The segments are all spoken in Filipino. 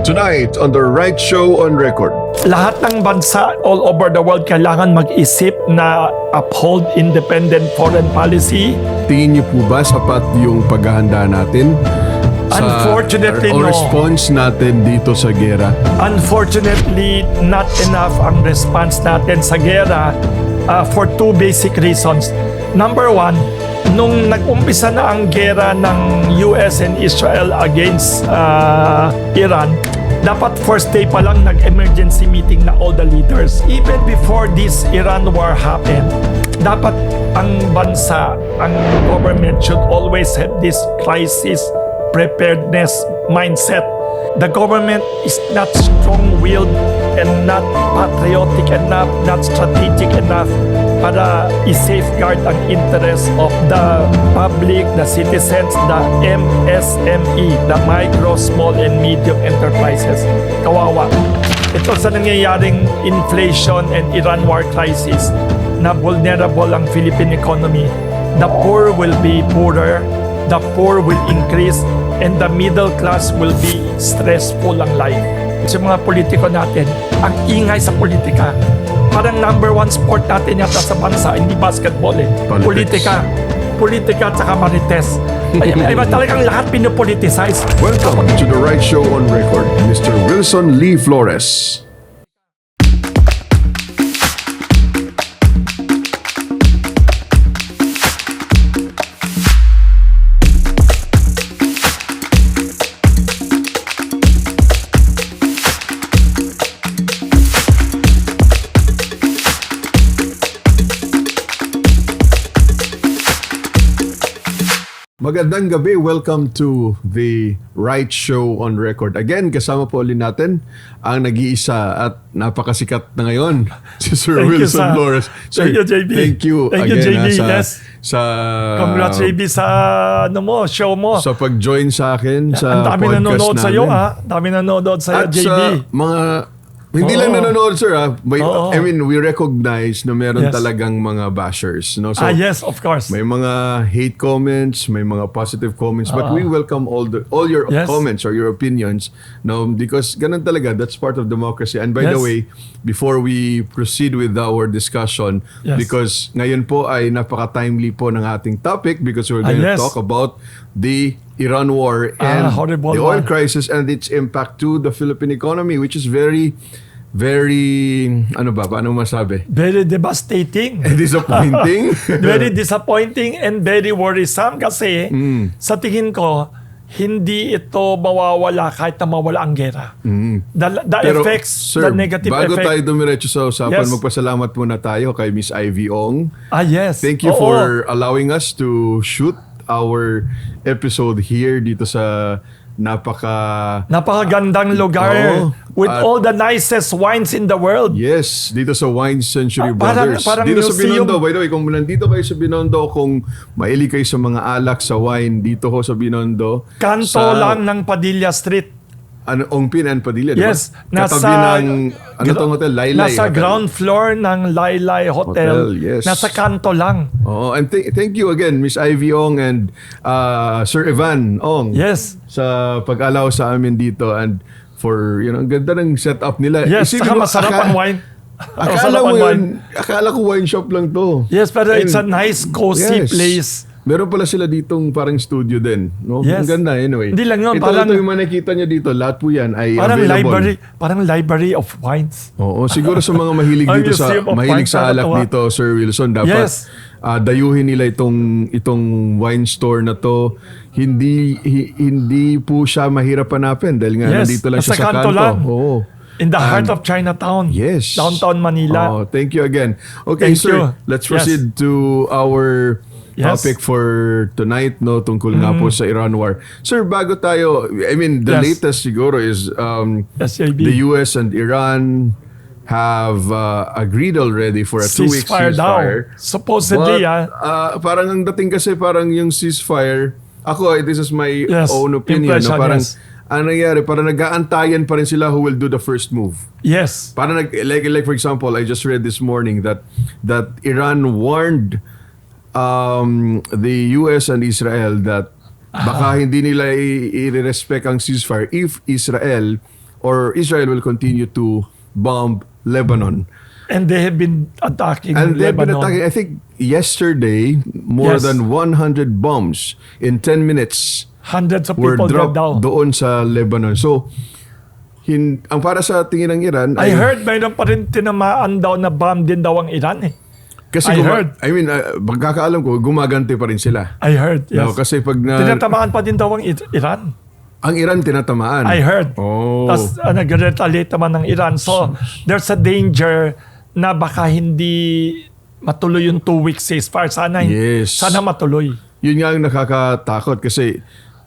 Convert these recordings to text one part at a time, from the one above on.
Tonight on the R.Y.T Show on Record. Lahat ng bansa all over the world kailangan mag-isip na uphold independent foreign policy. Tingin niyo po ba sapat yung paghahanda natin Unfortunately, o no. response natin dito sa gera? Unfortunately, not enough ang response natin sa gera for two basic reasons. Number one, nung nag-umpisa na ang gera ng US and Israel against Iran, dapat first day pa lang nag-emergency meeting na all the leaders. Even before this Iran war happened, dapat ang bansa, ang government should always have this crisis preparedness mindset. The government is not strong-willed and not patriotic enough, not strategic enough para i-safeguard ang interest of the public, the citizens, the MSME, the micro, small, and medium enterprises. Kawawa. Ito sa nangyayaring inflation and Iran war crisis na vulnerable ang Philippine economy. The poor will be poorer, the poor will increase, and the middle class will be stressful ang life. Sa mga politiko natin, ang ingay sa politika. Parang number one sport natin yata sa bansa, hindi basketball eh. Politika. Politika at saka marites. Ay talagang lahat pinopoliticize. Welcome to the R.Y.T Show on Record, Mr. Wilson Lee Flores. Magandang gabi. Welcome to the R.Y.T Show on Record. Again, kasama po ulit natin ang nag-iisa at napakasikat na ngayon, si Sir Wilson Flores. Sir, thank you, JB. Thank you Thank again you, JB. yes. Congrats, JB, sa show mo. Sa pag-join sa akin sa ang dami podcast nanonood sa iyo, namin. ha? Dami nanonood sa At JB. sa mga hindi lang nanonood, sir. I mean, we recognize na meron Yes. talagang mga bashers. No? So, Yes, of course. may mga hate comments, may mga positive comments, but we welcome all your Yes. comments or your opinions, no, because ganun talaga, that's part of democracy. And by the Yes. way, before we proceed with our discussion, Yes. because ngayon po ay napaka-timely po ng ating topic because we're going to Yes. talk about the Iran war and horrible the oil war. crisis and its impact to the Philippine economy, which is very paano masabi? Very devastating. Disappointing. Very disappointing and very worrisome kasi sa tingin ko, hindi ito mawawala kahit na mawala ang gera. The Pero, effects, sir, the negative bago effect. tayo dumiretso sa usapan, Yes. magpasalamat muna tayo kay Miss Ivy Ong. Yes. Thank you Oo. for allowing us to shoot our episode here dito sa Napakagandang lugar Oo. with At- all the nicest wines in the world. Yes, dito sa Wine Century Parang- Brothers. parang Dito sa museum. Binondo, by the way, kung nandito kayo sa Binondo, kung mahilig kayo sa mga alak, sa wine, dito ho sa Binondo. Kanto lang ng Padilla Street. Ongpin and Padilla, Yes, di ba? Katabi ng, tong hotel? Laylay. Nasa Hotel. ground floor ng Laylay Hotel. Yes. Nasa kanto lang. Oo, and thank you again, Miss Ivy Ong and Sir Evan Ong. Yes. Sa pag-allow sa amin dito and for, ang ganda ng setup nila. Yes, Isipin saka mo, masarap ang wine. Akala Masarap mo ang wine. akala ko wine shop lang to. Yes, pero it's a And- nice, cozy Yes. place. Meron pala sila ditong parang studio din. No? Yes. Ang ganda anyway. Hindi lang yun, Ito parang- yung makikita nyo dito. Lahat po yan ay Parang available. library of wines. Oo, siguro sa mga mahilig Ang dito sa museum of mahilig wine, sa alak nakakatuwa. dito, Sir Wilson, dapat Yes. dayuhin nila itong wine store na to. Hindi po siya mahirap hanapin dahil nga Yes, nandito lang siya nasa sa kanto kanto. lang. Oo. In the heart of Chinatown. Yes. Downtown Manila. Oh, thank you again. Okay, Thank sir, you. let's Yes. proceed to our Yes. topic for tonight, no, tungkol nga po sa Iran war. Sir, bago tayo, I mean, the Yes. latest siguro is Yes, JB. the US and Iran have agreed already for a 2-week ceasefire. Supposedly, But, parang ang dating kasi parang yung ceasefire, this is my Yes, own opinion, no, impression, parang yes. ang nangyari, parang nag-aantayan pa rin sila who will do the first move. Yes. Parang like for example, I just read this morning that Iran warned the US and Israel that baka hindi nila i-respect ang ceasefire if Israel or Israel will continue to bomb Lebanon. And they have been attacking And they've been Lebanon. attacking, I think yesterday, more Yes. than 100 bombs in 10 minutes Hundreds of were people dead dropped daw. doon sa Lebanon. So, ang para sa tingin ng Iran I heard mayroon pa rin tinamaan daw na bomb din daw ang Iran eh. kasi I heard. pagkakaalam ko, gumaganti pa rin sila. I heard, yes. No, kasi pag Tinatamaan pa din daw ang Iran. ang Iran tinatamaan. I heard. Oh. Tapos nag-retaliate naman ng Iran. So, there's a danger na baka hindi matuloy yung 2-week ceasefire. Yes. Sana matuloy. Yun nga ang nakakatakot kasi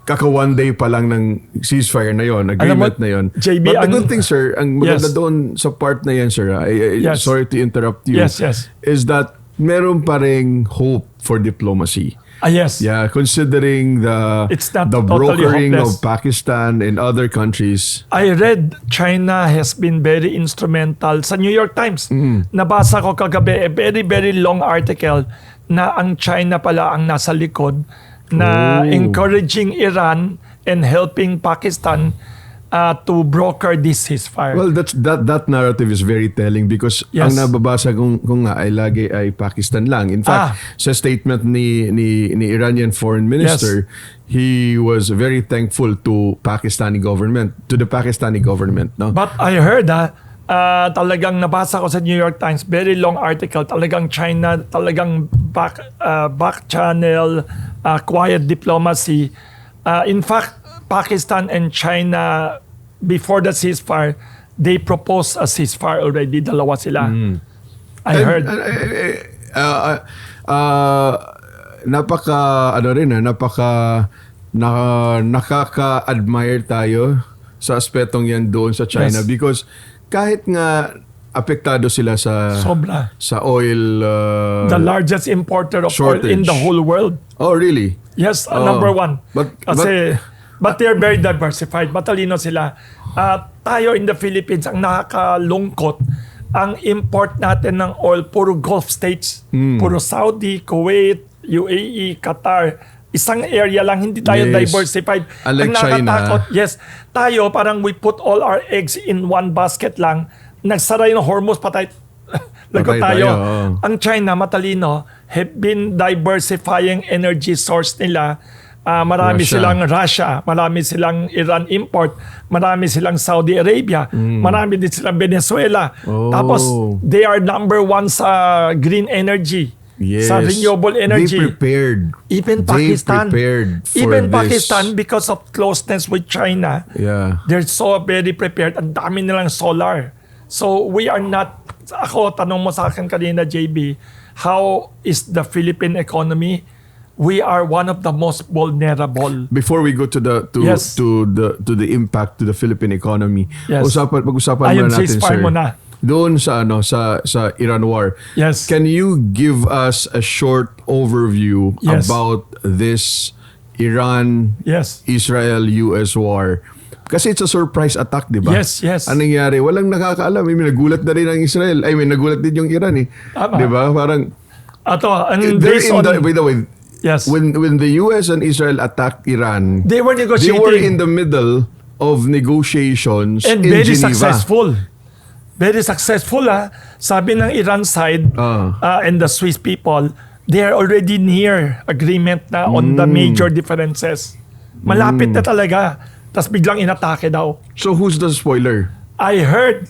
kaka one day pa lang ng ceasefire na yon, Alam mo, agreement na yon. JB, But the good thing, sir, ang maganda Yes. doon sa part na yan, sir, Yes. sorry to interrupt you, Yes, yes. is that meron pa ring hope for diplomacy. Yes. Yeah, considering It's not the totally brokering hopeless. of Pakistan and other countries. I read China has been very instrumental sa New York Times. Nabasa ko kagabi a very, very long article na ang China pala ang nasa likod na Oh. encouraging Iran and helping Pakistan to broker this ceasefire. Well, that narrative is very telling because Yes. ang nababasa kung nga ay lagi ay Pakistan lang. In fact, sa statement ni Iranian Foreign Minister, he was very thankful to the Pakistani government, no? But I heard talagang nabasa ko sa New York Times, very long article, talagang China, talagang back channel, quiet diplomacy. In fact, Pakistan and China, before the ceasefire, they proposed a ceasefire already. Dalawa sila. I heard. Nakaka-admire tayo sa aspetong yan doon sa China Yes. because kahit nga apektado sila Sobra. sa oil The largest importer of oil in shortage. the whole world. Oh, really? Yes, Oh. number one. But they're very diversified. Matalino sila. Tayo in the Philippines, ang nakakalungkot, ang import natin ng oil, puro Gulf states. Puro Saudi, Kuwait, UAE, Qatar. Isang area lang, hindi tayo Yes. diversified. Unlike Ang nakakatakot, China. yes, tayo parang we put all our eggs in one basket lang. Nagsara yung Hormuz, patay. Lagot Patay tayo. tayo, oo. Ang China, matalino, have been diversifying energy source nila. Marami Russia. silang Russia, marami silang Iran import, marami silang Saudi Arabia, marami din silang Venezuela. Oh. Tapos, they are number one sa green energy. Yes. Sa renewable energy. They prepared. Even Pakistan. They prepared for Even this. Pakistan, because of closeness with China, Yeah. they're so very prepared. Ang dami nilang solar. So we are not, ako, tanong mo sa akin kanina, JB, how is the Philippine economy? We are one of the most vulnerable. Before we go to the Yes. to the impact to the Philippine economy, Yes. pag-usapan Ayun, muna natin, ceasefire sir. mo na. Doon sa sa Iran war. Yes. Can you give us a short overview Yes. about this Iran Yes. Israel-US war? Kasi it's a surprise attack, di ba? Yes, yes. Anong nangyari? Walang nakakaalam. Nagulat na rin ang Israel. Nagulat din yung Iran eh. Tama. Di ba? Parang Ato, ang they're based in on, by the way, yes, when the US and Israel attacked Iran, they were they negotiating. were in the middle of negotiations And in very Geneva. successful. Very successful Sabi ng Iran side and the Swiss people, they are already near agreement na on the major differences. Malapit na talaga. Tapos biglang inatake daw. So who's the spoiler? I read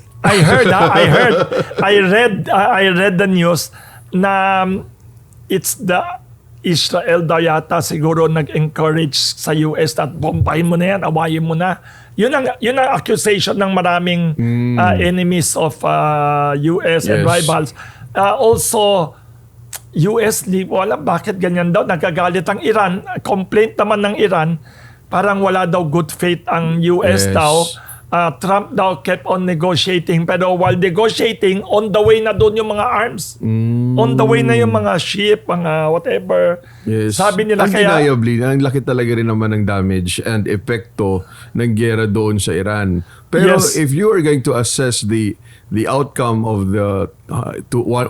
the news na it's the Israel daw yata siguro nag-encourage sa US at bombahin mo na yan, awayin mo na. Yun ang accusation ng maraming enemies of US and Yes. rivals. Also, US, wala bakit ganyan daw. Nagagalit ang Iran. Complaint naman ng Iran, parang wala daw good faith ang US Yes. daw. Trump daw kept on negotiating, pero while negotiating, on the way na doon yung mga arms. On the way na yung mga ship, mga whatever. Yes. Sabi nila kaya, Undeniably, ang laki talaga rin naman ng damage and epekto ng gera doon sa Iran. Pero Yes. if you are going to assess the outcome of the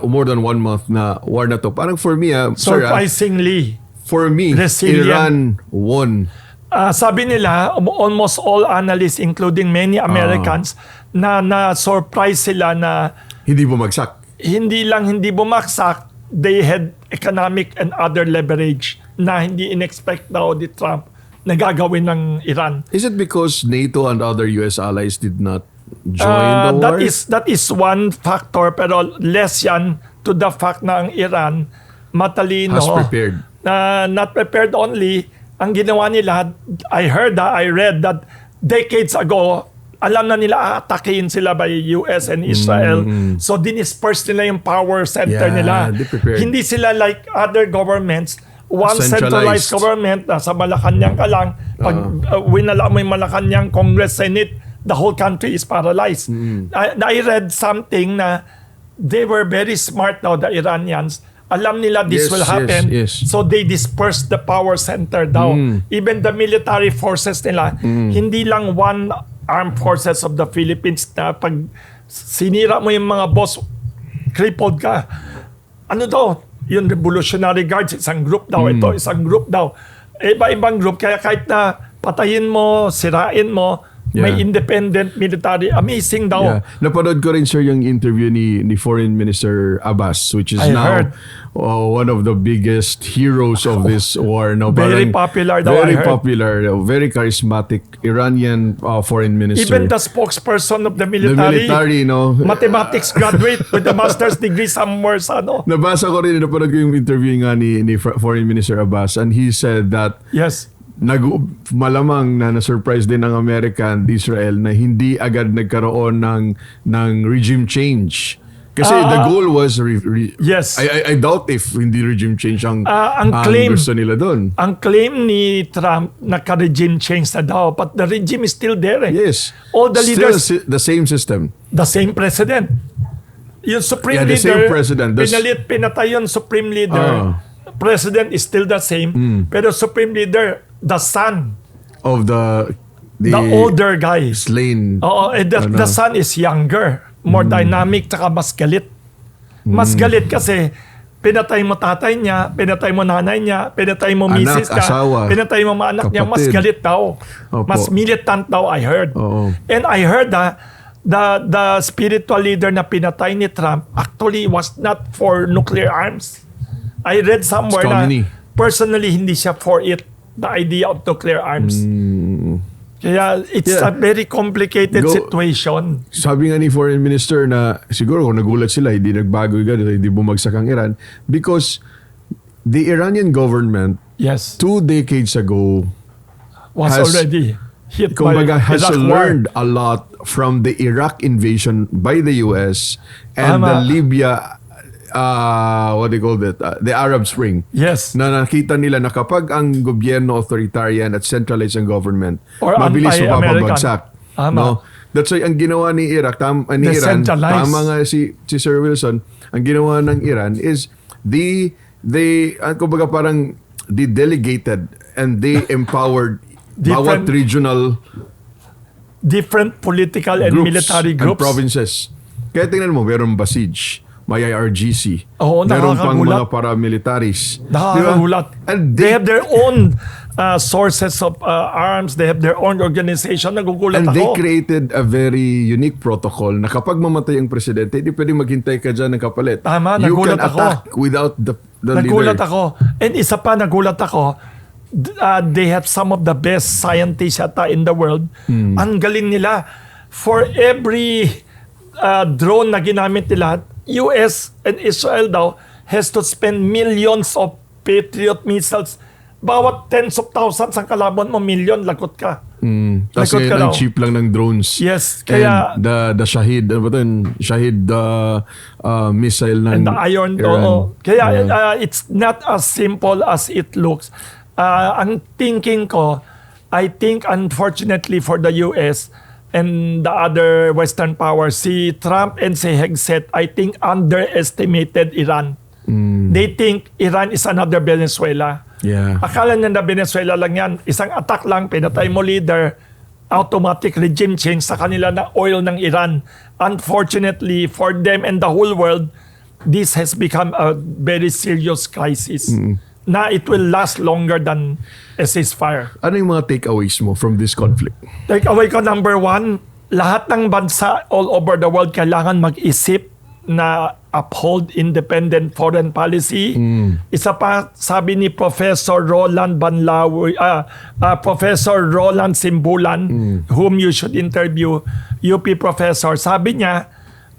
more than 1 month na war na to, parang for me, sir, surprisingly, for me, resilient. Iran won. Sabi nila, almost all analysts, including many Americans, na surprise sila na Hindi bumagsak. hindi bumaksak, they had economic and other leverage na hindi in-expect daw ni Trump na gagawin ng Iran. Is it because NATO and other US allies did not join the war? That is one factor, pero less yan to the fact na ang Iran matalino. Has prepared. Not prepared only. Ang ginawa nila, I read that decades ago, alam na nila atakihin sila by US and Israel. So dinisperse nila yung power center nila. They prepared. Hindi sila like other governments, one centralized government, nasa Malacanang ka lang. Pag winala mo yung Malacanang Congress, Senate, the whole country is paralyzed. I read something na they were very smart daw, the Iranians. Alam nila this will happen. Yes. So they dispersed the power center daw. Even the military forces nila, hindi lang one armed forces of the Philippines na pag sinira mo yung mga boss, crippled ka. Ano daw? Yung Revolutionary Guards, isang group daw. Ito, isang group daw. Iba-ibang group. Kaya kahit na patayin mo, sirain mo, may independent military. Amazing daw. Yeah. Napanood ko rin, sir, yung interview ni Foreign Minister Abbas, which is one of the biggest heroes of this war. No, Very popular daw, Very popular. Very charismatic Iranian foreign minister. Even the spokesperson of the military, no? Mathematics graduate with a master's degree somewhere sa ano. Nabasa ko rin, napanood ko yung interview nga ni Foreign Minister Abbas, and he said that malamang na na-surprise din ng America and Israel na hindi agad nagkaroon ng regime change. Kasi the goal was I doubt if hindi regime change ang claim, gusto nila doon. Ang claim ni Trump naka-regime change na daw, but the regime is still there. Yes. All the leaders, the same system. The same president. Yung supreme the leader, same president. pinatay yung supreme leader. President is still the same, pero supreme leader, the son of the older guy, slain. The son is younger, more dynamic, tsaka mas galit. Mas galit kasi pinatay mo tatay niya, pinatay mo nanay niya, pinatay mo misis niya, pinatay mo mga anak niya, mas galit daw. Mas militant daw, I heard. And I heard the spiritual leader na pinatay ni Trump actually was not for nuclear arms. I read somewhere na personally hindi siya for it, the idea of nuclear arms. Kaya it's a very complicated situation. Sabi nga ni Foreign Minister na siguro kung nagulat sila, hindi nagbago hindi bumagsak ang Iran because the Iranian government 2 decades ago was already hit by has Iraq learned war. a lot from the Iraq invasion by the US and the Libya what they call it, the Arab Spring. Yes. Na nakita nila na kapag ang gobyerno authoritarian at centralized ang government, or mabilis mapapabagsak. No? That's why ang ginawa ni Iran, tama nga si Sir Wilson, ang ginawa ng Iran is they kumbaga parang they delegated and they empowered bawat regional different political and military groups and provinces. Kaya tingnan mo, meron Basij, may IRGC. Meron pang mga paramilitaries. Nakakagulat. And they have their own sources of arms. They have their own organization. Nagugulat ako. And ako. they created a very unique protocol na kapag mamatay ang presidente, hindi pwedeng maghintay ka dyan ng kapalit. Tama, you nagulat can attack without the nagulat leader. Ako. And isa pa, nagulat ako, they have some of the best scientists ata in the world. Ang galing nila. For every drone na ginamit nila, US and Israel daw has to spend millions of Patriot missiles. Bawat tens of thousands ang kalaban mo, million, lagot ka. Tapos ngayon ang cheap lang ng drones. Yes, kaya and the Shahid, ano ba ito? Shahid missile ng and the Iron Dome. Kaya it's not as simple as it looks. Ang thinking ko, I think unfortunately for the US and the other Western powers, si Trump and si Hegseth, I think underestimated Iran. They think Iran is another Venezuela. Akala niya na Venezuela lang yan. Isang attack lang, pinatay mo leader, automatic regime change sa kanila na oil ng Iran. Unfortunately for them and the whole world, this has become a very serious crisis. na it will last longer than a ceasefire. Ano yung mga takeaways mo from this conflict? Takeaway ko number one, lahat ng bansa all over the world kailangan mag-isip na uphold independent foreign policy. Isa pa, sabi ni Professor Roland Professor Roland Simbulan, whom you should interview, UP professor, sabi niya,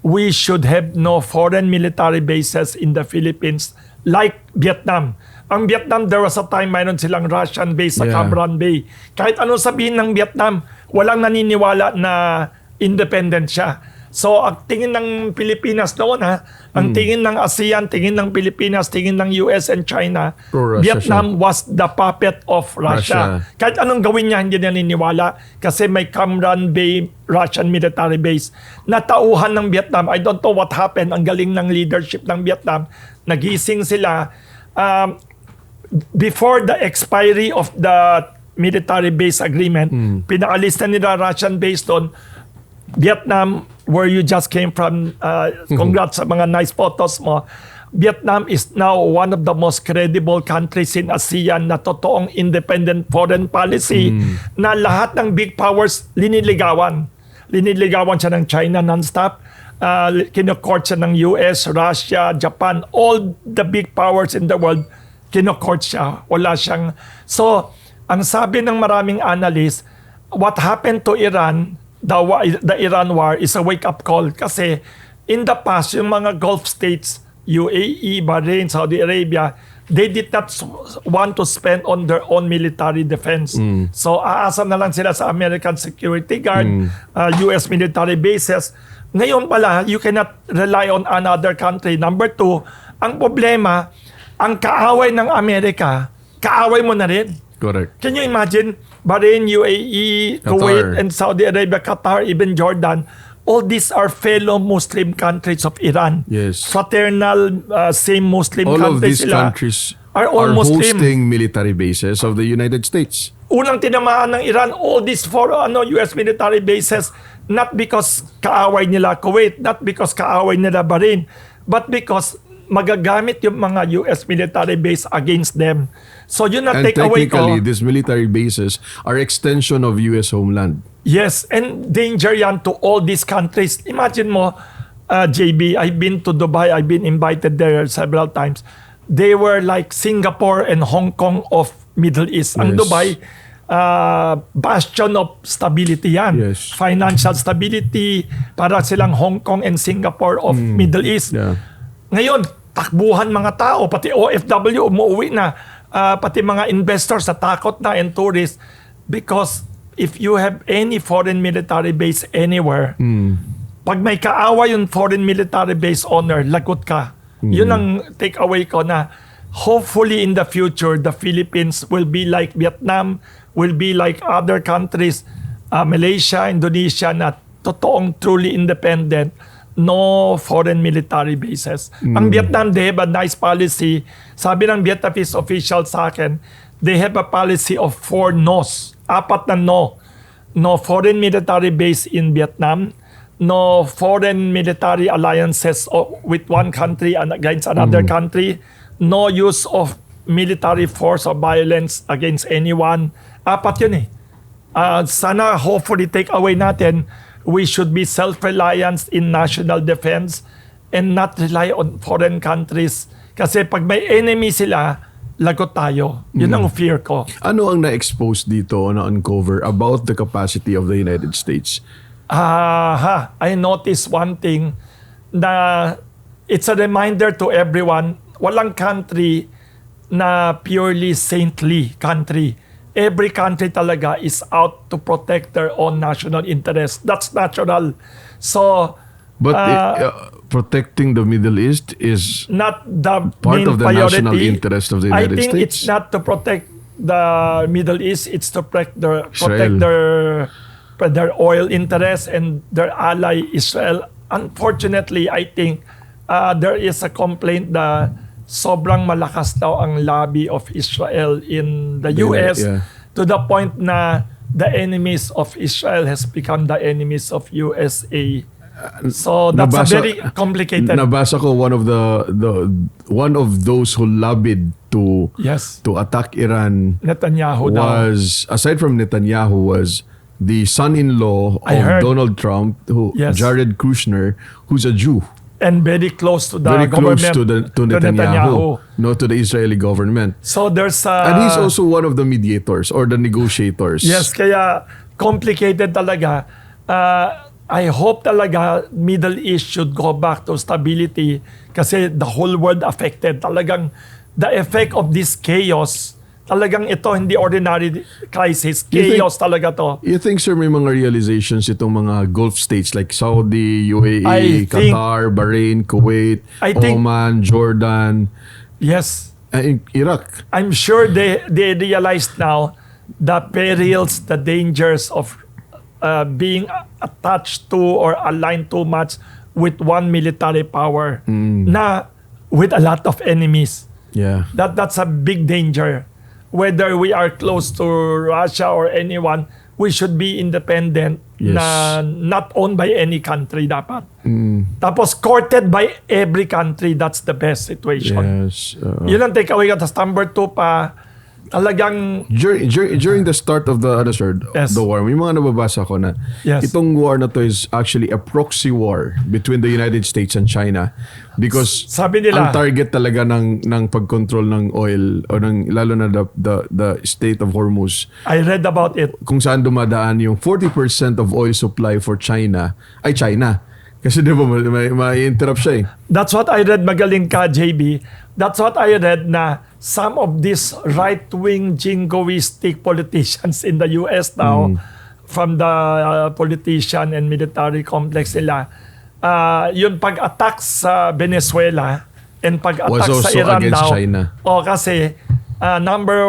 we should have no foreign military bases in the Philippines like Vietnam. Ang Vietnam, there was a time mayroon silang Russian base sa Cam Ranh Bay. Kahit anong sabihin ng Vietnam, walang naniniwala na independent siya. So, ang tingin ng Pilipinas noon, ang tingin ng ASEAN, tingin ng Pilipinas, tingin ng US and China, Vietnam was the puppet of Russia. Kahit anong gawin niya, hindi naniniwala kasi may Cam Ranh Bay Russian military base. Natauhan ng Vietnam. I don't know what happened. Ang galing ng leadership ng Vietnam. Nagising sila. Before the expiry of the military base agreement, pinaalis na nila Russian base doon. Vietnam, where you just came from, congrats sa mga nice photos mo. Vietnam is now one of the most credible countries in ASEAN na totoong independent foreign policy na lahat ng big powers liniligawan. Liniligawan siya ng China non-stop. Kinokort siya ng US, Russia, Japan, all the big powers in the world, kinokort siya. Wala siyang... So, ang sabi ng maraming analysts, what happened to Iran, the Iran war is a wake-up call kasi in the past, yung mga Gulf states, UAE, Bahrain, Saudi Arabia, they did not want to spend on their own military defense. So, aasa na lang sila sa American Security Guard, US military bases. Ngayon pala, you cannot rely on another country. Number two, ang problema, ang kaaway ng Amerika, kaaway mo na rin. Correct. Can you imagine Bahrain, UAE, Kuwait, and Saudi Arabia, Qatar, even Jordan, all these are fellow Muslim countries of Iran. Yes. Fraternal, same Muslim all countries. All of these countries are all Muslim. Hosting military bases of the United States. Unang tinamaan ng Iran, all these US military bases, not because kaaway nila Kuwait, not because kaaway nila Bahrain, but because magagamit yung mga US military base against them. So yun na take away ko. And technically, these military bases are extension of US homeland. Yes, and danger yan to all these countries. Imagine mo, JB, I've been to Dubai, I've been invited there several times. They were like Singapore and Hong Kong of Middle East. Ang Dubai, bastion of stability yan. Yes. Financial stability, para silang Hong Kong and Singapore of Middle East. Yeah. Ngayon, takbuhan mga tao, pati OFW, umuwi na, pati mga investors natakot na and tourists because if you have any foreign military base anywhere, pag may kaawa yung foreign military base owner, lagot ka. Yun ang take away ko na hopefully in the future, the Philippines will be like Vietnam, will be like other countries, Malaysia, Indonesia, na totoong truly independent, no foreign military bases. Ang Vietnam, they have a nice policy. Sabi ng Vietnamese official sa akin, they have a policy of 4 no's. 4 na no. No foreign military base in Vietnam. No foreign military alliances with one country and against another country. No use of military force or violence against anyone. 4 yun eh. Sana hopefully take away natin, we should be self-reliant in national defense and not rely on foreign countries. Kasi pag may enemy sila, lagot tayo. Yun ang fear ko. Ano ang na-expose dito o na-uncover about the capacity of the United States? I noticed one thing na it's a reminder to everyone, walang country na purely saintly country. Every country talaga is out to protect their own national interest. That's natural. So, but protecting the Middle East is not the part main of the priority. national interest of the United States. I think it's not to protect the Middle East. It's to protect their oil interests and their ally Israel. Unfortunately, I think there is a complaint that sobrang malakas daw ang lobby of Israel in the US to the point na the enemies of Israel has become the enemies of USA. So that's very complicated. Nabasa ko one of those who lobbied to attack Iran Netanyahu was, aside from Netanyahu, was the son-in-law of Donald Trump, Jared Kushner, who's a Jew. And very close to the very government. close to Netanyahu. No, to the Israeli government. So there's and he's also one of the mediators or the negotiators. Yes, kaya complicated talaga. I hope talaga Middle East should go back to stability kasi the whole world affected. Talagang the effect of this chaos, talagang ito hindi ordinary crisis. Chaos talaga to. You think, sir, may mga realizations itong mga Gulf states like Saudi, UAE, Qatar, Bahrain, Kuwait, Oman, Jordan, yes, Iraq? I'm sure they realized now the perils, the dangers of being attached to or aligned too much with one military power na with a lot of enemies. Yeah. That's a big danger. Whether we are close to Russia or anyone, we should be independent, na not owned by any country dapat. Tapos courted by every country, that's the best situation. Yes. Yun ang takeaway ka. Tapos number 2 pa, talagang during the start of the the war, may mga nababasa ko na itong war na to is actually a proxy war between the United States and China because sabi nila, ang target talaga ng pagkontrol ng oil o ng lalo na the Strait of Hormuz. I read about it. Kung saan dumadaan yung 40% of oil supply for China ay China. Kasi di ba may interrupt siya eh. That's what I read, magaling ka JB. That's what I read na some of these right-wing jingoistic politicians in the US now, from the politician and military complex nila, yung pag-attack sa Venezuela and pag-attack sa Iran now. China. Kasi number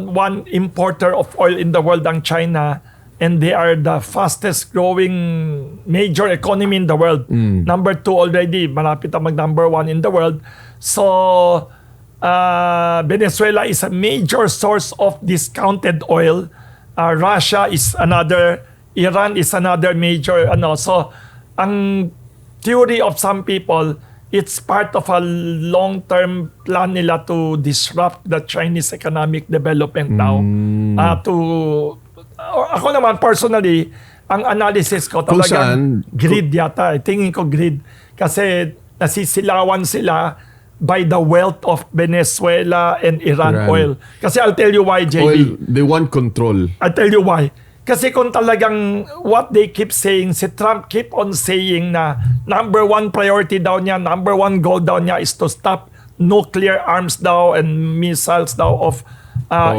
one importer of oil in the world ang China, and they are the fastest growing major economy in the world. Number 2 already, malapit na mag-number 1 in the world. So, Venezuela is a major source of discounted oil. Russia is another. Iran is another major. So, ang theory of some people, it's part of a long-term plan nila to disrupt the Chinese economic development now. Ako naman personally, ang analysis ko talagang greed yata. Tingin ko greed. Kasi nasisilawan sila by the wealth of Venezuela and Iran oil. Kasi I'll tell you why, JB. Oil, they want control. I'll tell you why. Kasi kung talagang what they keep saying, si Trump keep on saying na number 1 priority daw niya, number 1 goal daw niya is to stop nuclear arms daw and missiles daw of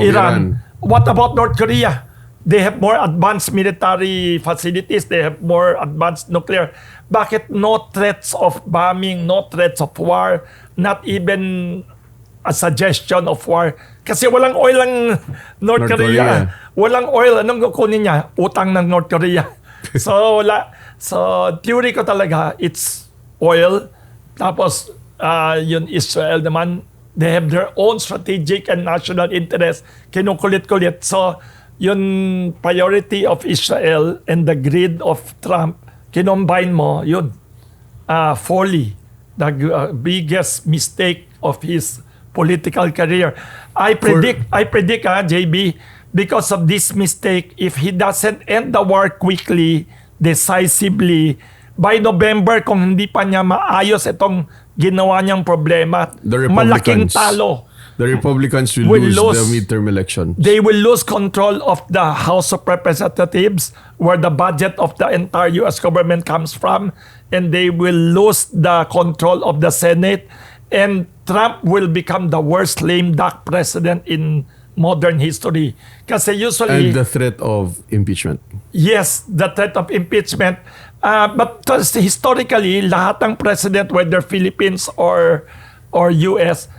Iran. What about North Korea? They have more advanced military facilities. They have more advanced nuclear. Bakit no threats of bombing, no threats of war, not even a suggestion of war? Kasi walang oil ang North Korea. Walang oil. Anong kukunin niya? Utang ng North Korea. So, wala. So, theory ko talaga, it's oil. Tapos, yun Israel naman, they have their own strategic and national interest. Kinukulit-kulit. So, yung priority of Israel and the greed of Trump, kinombine mo, yun, folly, the biggest mistake of his political career. I predict, JB, because of this mistake, if he doesn't end the war quickly, decisively, by November, kung hindi pa niya maayos itong ginawa niyang problema, malaking talo. The Republicans will lose the midterm elections. They will lose control of the House of Representatives, where the budget of the entire U.S. government comes from, and they will lose the control of the Senate, and Trump will become the worst lame duck president in modern history. Kasi usually... And the threat of impeachment. Yes, the threat of impeachment. But historically, lahat ng president, whether Philippines or U.S.,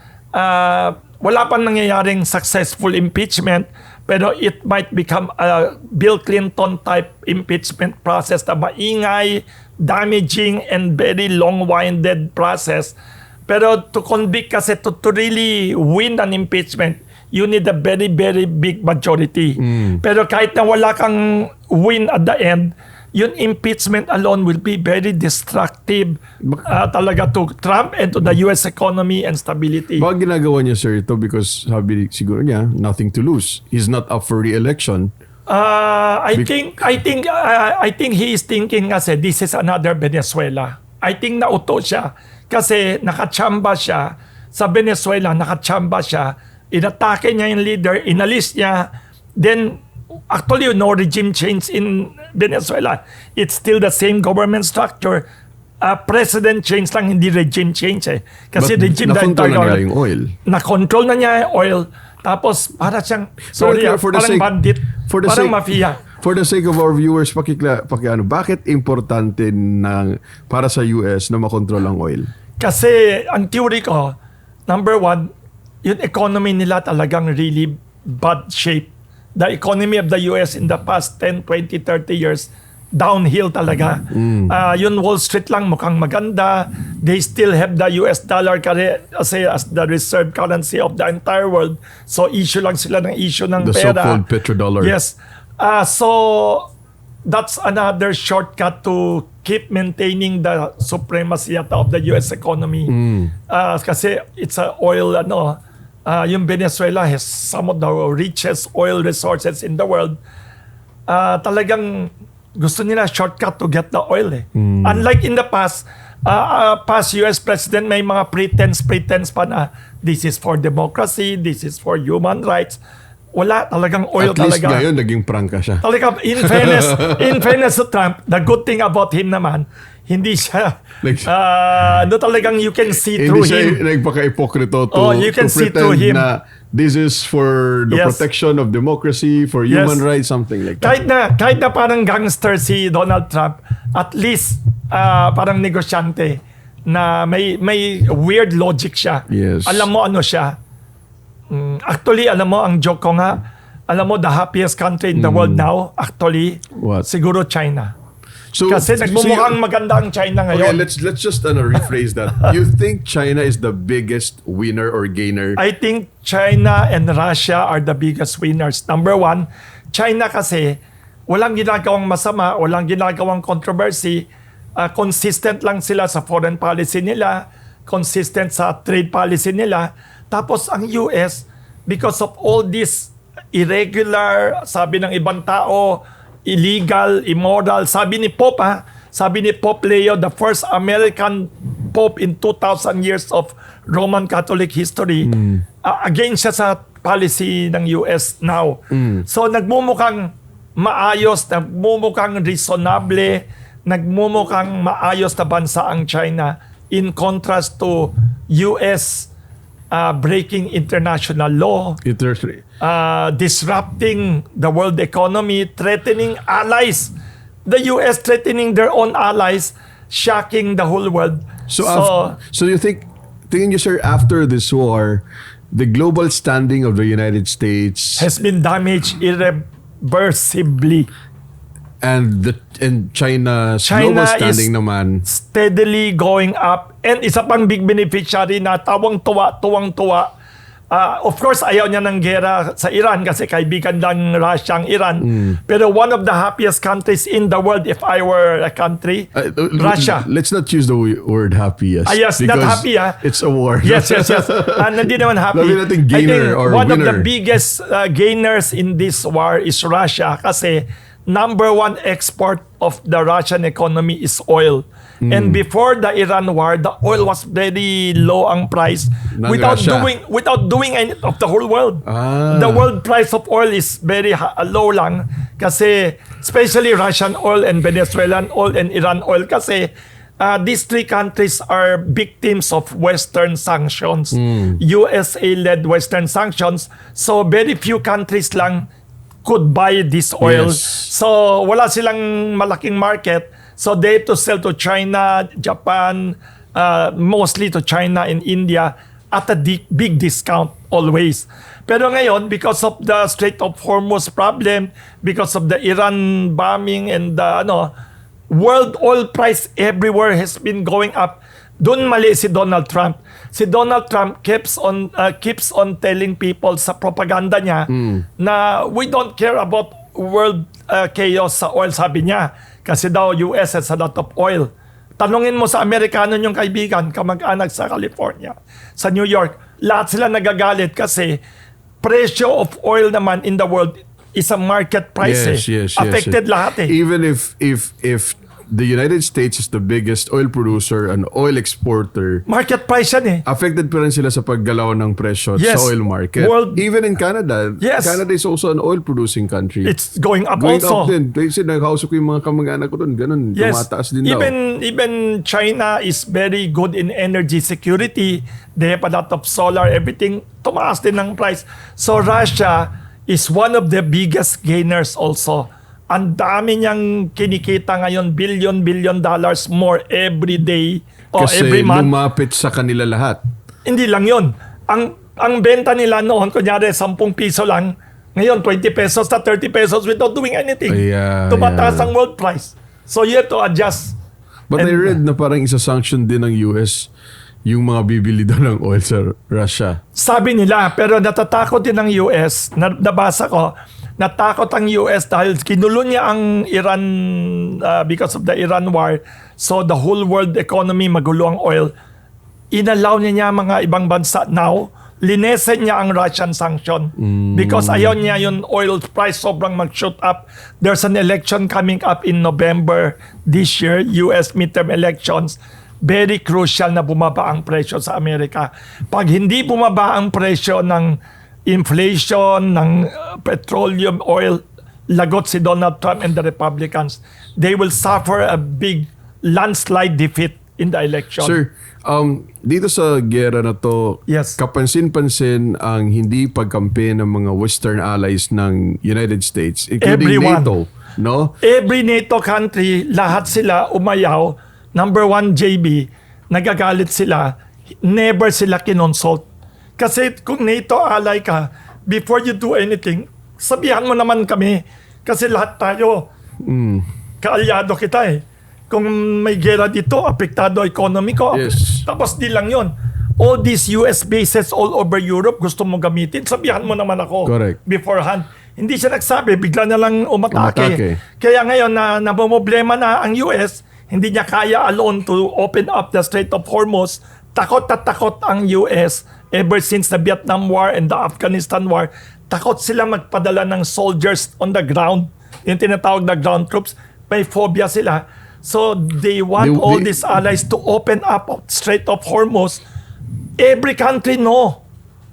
wala pang nangyayaring successful impeachment, pero it might become a Bill Clinton type impeachment process na maingay, damaging, and very long-winded process. Pero to convict kasi, to really win an impeachment, you need a very, very big majority. Pero kahit na wala kang win at the end, yung impeachment alone will be very destructive talaga to Trump and to the US economy and stability. Baka ginagawa niya, sir, ito because sabi siguro niya, nothing to lose. He's not up for re-election. I think he is thinking kasi this is another Venezuela. I think nauto siya kasi nakachamba siya sa Venezuela, nakachamba siya, inatake niya yung leader, inalis niya, then actually no regime change in Venezuela. It's still the same government structure. President change lang, hindi regime change eh. Kasi But regime nakontrol na nila yung oil. Na-control na niya yung oil. Tapos para siyang, parang bandit, parang mafia. For the sake of our viewers, bakit importante para sa US na makontrol ang oil? Kasi ang theory ko, number one, yung economy nila talagang really bad shape. The economy of the US in the past 10, 20, 30 years, downhill talaga. Yung Wall Street lang mukhang maganda. They still have the US dollar as the reserve currency of the entire world. So issue lang sila ng issue ng the pera. The so-called petrodollar. Yes. So that's another shortcut to keep maintaining the supremacy of the US economy. Kasi it's a oil, yung Venezuela has some of the richest oil resources in the world. Talagang gusto nila shortcut to get the oil eh. Unlike in the past US president may mga pretense pa na this is for democracy, this is for human rights. Wala, talagang oil talaga. At least talaga. ngayon naging prangka siya. Talaga, in fairness to Trump, the good thing about him naman, hindi siya, talagang you can see through him. Hindi siya nagpaka-ipokrito you can to see through him. Na this is for the protection of democracy, for human rights, something like that. Kahit na parang gangster si Donald Trump, at least parang negosyante na may weird logic siya. Yes. Alam mo ano siya. Actually, alam mo, ang joke ko nga, alam mo, the happiest country in the world now, actually, What? siguro China. So, Kasi nagmumukhang maganda ang China okay, ngayon. let's just rephrase that. You think China is the biggest winner or gainer? I think China and Russia are the biggest winners. Number one, China kasi, walang ginagawang masama, walang ginagawang controversy, consistent lang sila sa foreign policy nila, consistent sa trade policy nila. Tapos ang US, because of all this irregular, sabi ng ibang tao, illegal, immoral, sabi ni Pope Leo, the first American Pope in 2,000 years of Roman Catholic history, against siya sa policy ng US now. So nagmumukhang maayos, nagmumukhang reasonable, nagmumukhang maayos na bansa ang China in contrast to US breaking international law, disrupting the world economy, threatening allies. The US threatening their own allies, shocking the whole world. So you tingin niyo, sir, after this war, the global standing of the United States has been damaged irreversibly. And China's global standing naman steadily going up, and isa pang big beneficiary na tuwang-tuwa. Of course, ayaw niya ng gera sa Iran kasi kaibigan ng Russia ang Iran. Pero one of the happiest countries in the world, if I were a country, Russia. Let's not use the word happy. Yes, not happy. It's a war. Yes. Hindi naman happy. Sabi natin gainer or one winner. of the biggest gainers in this war is Russia kasi number one export of the Russian economy is oil. And before the Iran war, the oil was very low ang price without doing any of the whole world. The world price of oil is very low lang kasi especially Russian oil and Venezuelan oil and Iran oil kasi these three countries are victims of Western sanctions. USA-led Western sanctions. So very few countries lang could buy this oil. Yes. So wala silang malaking market. So they have to sell to China, Japan, mostly to China and India at a big discount always. Pero ngayon, because of the Strait of Hormuz problem, because of the Iran bombing and the world oil price everywhere has been going up. Doon mali si Donald Trump. Si Donald Trump keeps on telling people sa propaganda niya na we don't care about world chaos sa oil, sabi niya. Kasi daw US has a lot of oil. Tanungin mo sa Amerikano yung kaibigan, kamag-anak sa California, sa New York, lahat sila nagagalit kasi presyo of oil naman in the world is a market price. Affected lahat eh. Even if the United States is the biggest oil producer and oil exporter, Market price yan eh. affected pa rin sila sa paggalaw ng presyo Yes. sa oil market. Even in Canada, Yes. Canada is also an oil producing country. It's going up Going also. up din. Kasi nagkausap ko yung mga kamag-anak ko doon, ganun, tumataas din daw. Even China is very good in energy security. They have a lot of solar, everything. Tumaas din ng price. So Russia is one of the biggest gainers also. Ang dami niyang kinikita ngayon, billion dollars more every day o Kasi every month. lumapit sa kanila lahat. Hindi lang yun. Ang benta nila noon, kunyari 10 piso lang, ngayon 20 pesos na 30 pesos without doing anything. Tumataas ang world price. So you have to adjust. But I read na parang isa-sanction din ng US yung mga bibili daw ng oil sa Russia. Sabi nila, pero natatakot din ng US, nabasa ko, natakot ang US dahil kinulo niya ang Iran because of the Iran war. So the whole world economy magulo ang oil. Inalaw niya mga ibang bansa now. Linesen niya ang Russian sanction because ayaw niya yung oil price sobrang mag-shoot up. There's an election coming up in November this year, US midterm elections. Very crucial na bumaba ang presyo sa Amerika. Pag hindi bumaba ang presyo ng inflation, ng petroleum, oil, lagot si Donald Trump and the Republicans. They will suffer a big landslide defeat in the election. Sir, dito sa gera na to, Yes. kapansin-pansin ang hindi pagkampi ng mga Western allies ng United States, including Everyone. NATO. No? Every NATO country, lahat sila umayaw. Number one, JB, nagagalit sila. Never sila kinonsult. Kasi kung NATO ally ka, before you do anything, sabihan mo naman kami. Kasi lahat tayo, kaalyado kita eh. Kung may gera dito, apektado economy ko. Yes. Tapos di lang yon. All these US bases all over Europe, gusto mo gamitin, sabihan mo naman ako. Correct. Beforehand. Hindi siya nagsabi, bigla na lang umatake. Umatake. Kaya ngayon na problema na ang US, hindi niya kaya alone to open up the Strait of Hormuz. Takot na takot ang US ever since the Vietnam War and the Afghanistan War. Takot sila magpadala ng soldiers on the ground. Yung tinatawag na ground troops. May phobia sila. So they want all these allies to open up Strait of Hormuz. Every country no.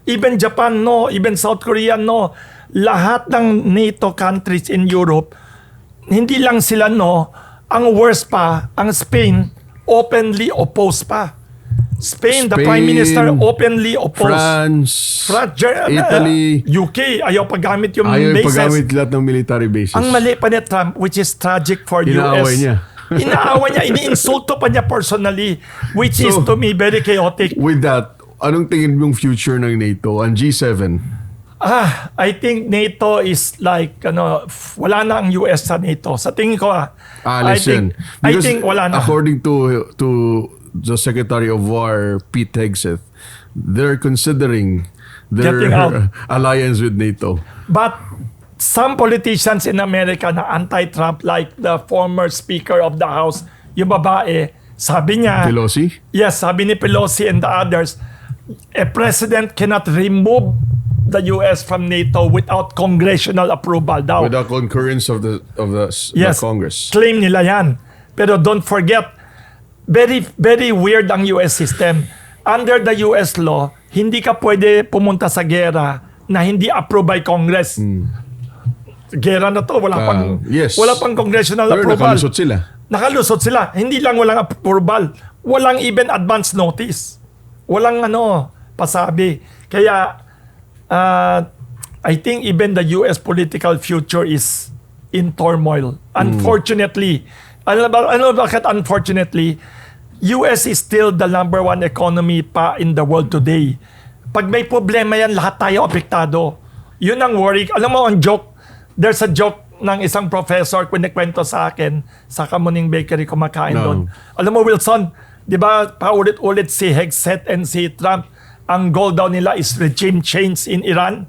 Even Japan no. Even South Korea no. Lahat ng NATO countries in Europe, hindi lang sila no. Ang worst pa, ang Spain, openly opposed pa. Spain, the Prime Minister openly opposed. France, Italy, UK, ayaw paggamit yung ayaw bases. paggamit lahat ng military bases. Ang mali pa ni Trump, which is tragic for Inaaway US. niya. Inaaway niya, iniinsulto pa niya personally, which is to me very chaotic. With that, anong tingin mong future ng NATO, ang G7? I think NATO is like, wala na ang US sa NATO. Sa tingin ko I think wala na. According to the Secretary of War, Pete Hegseth, they're considering their Getting out. alliance with NATO. But some politicians in America na anti-Trump, like the former Speaker of the House, yung babae, sabi niya, Pelosi? yes, sabi ni Pelosi and the others, a president cannot remove the US from NATO without congressional approval daw. Without concurrence of the Yes, Congress. claim nila yan. Pero don't forget, very, very weird ang US system. Under the US law, hindi ka pwede pumunta sa gera na hindi approved by Congress. Gera na to, wala pang congressional Pero approval. nakalusot sila. Nakalusot sila. Hindi lang walang approval. Walang even advance notice. Walang pasabi. Kaya, I think even the US political future is in turmoil. Unfortunately. Ano bakit unfortunately? US is still the number one economy pa in the world today. Pag may problema yan, lahat tayo apektado. Yun ang worry. Alam mo, ang joke, there's a joke ng isang professor kwento sa akin sa Kamuning Bakery kumakain doon. Alam mo, Wilson, di ba, paulit-ulit si Hegseth and si Trump, ang goal daw nila is regime change in Iran.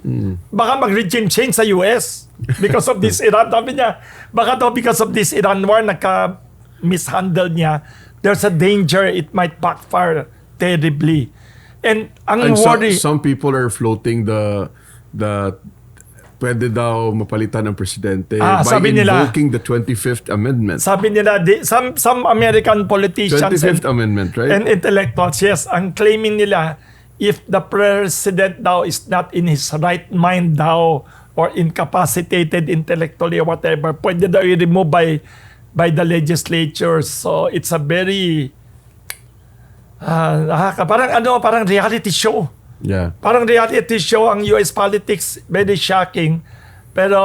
Baka mag-regime change sa US because of this Iran. Sabi niya, baka daw because of this Iran war, mishandle niya, there's a danger it might backfire terribly. And ang worry... Some people are floating the pwede daw mapalitan ng presidente by sabi invoking the 25th Amendment. Sabi nila, some American politicians 25th Amendment, right? and intellectuals, yes, ang claiming nila, if the president daw is not in his right mind daw or incapacitated intellectually or whatever, pwede daw i-remove by the legislature. So it's a very parang reality show. Yeah. Parang reality show ang US politics, very shocking. Pero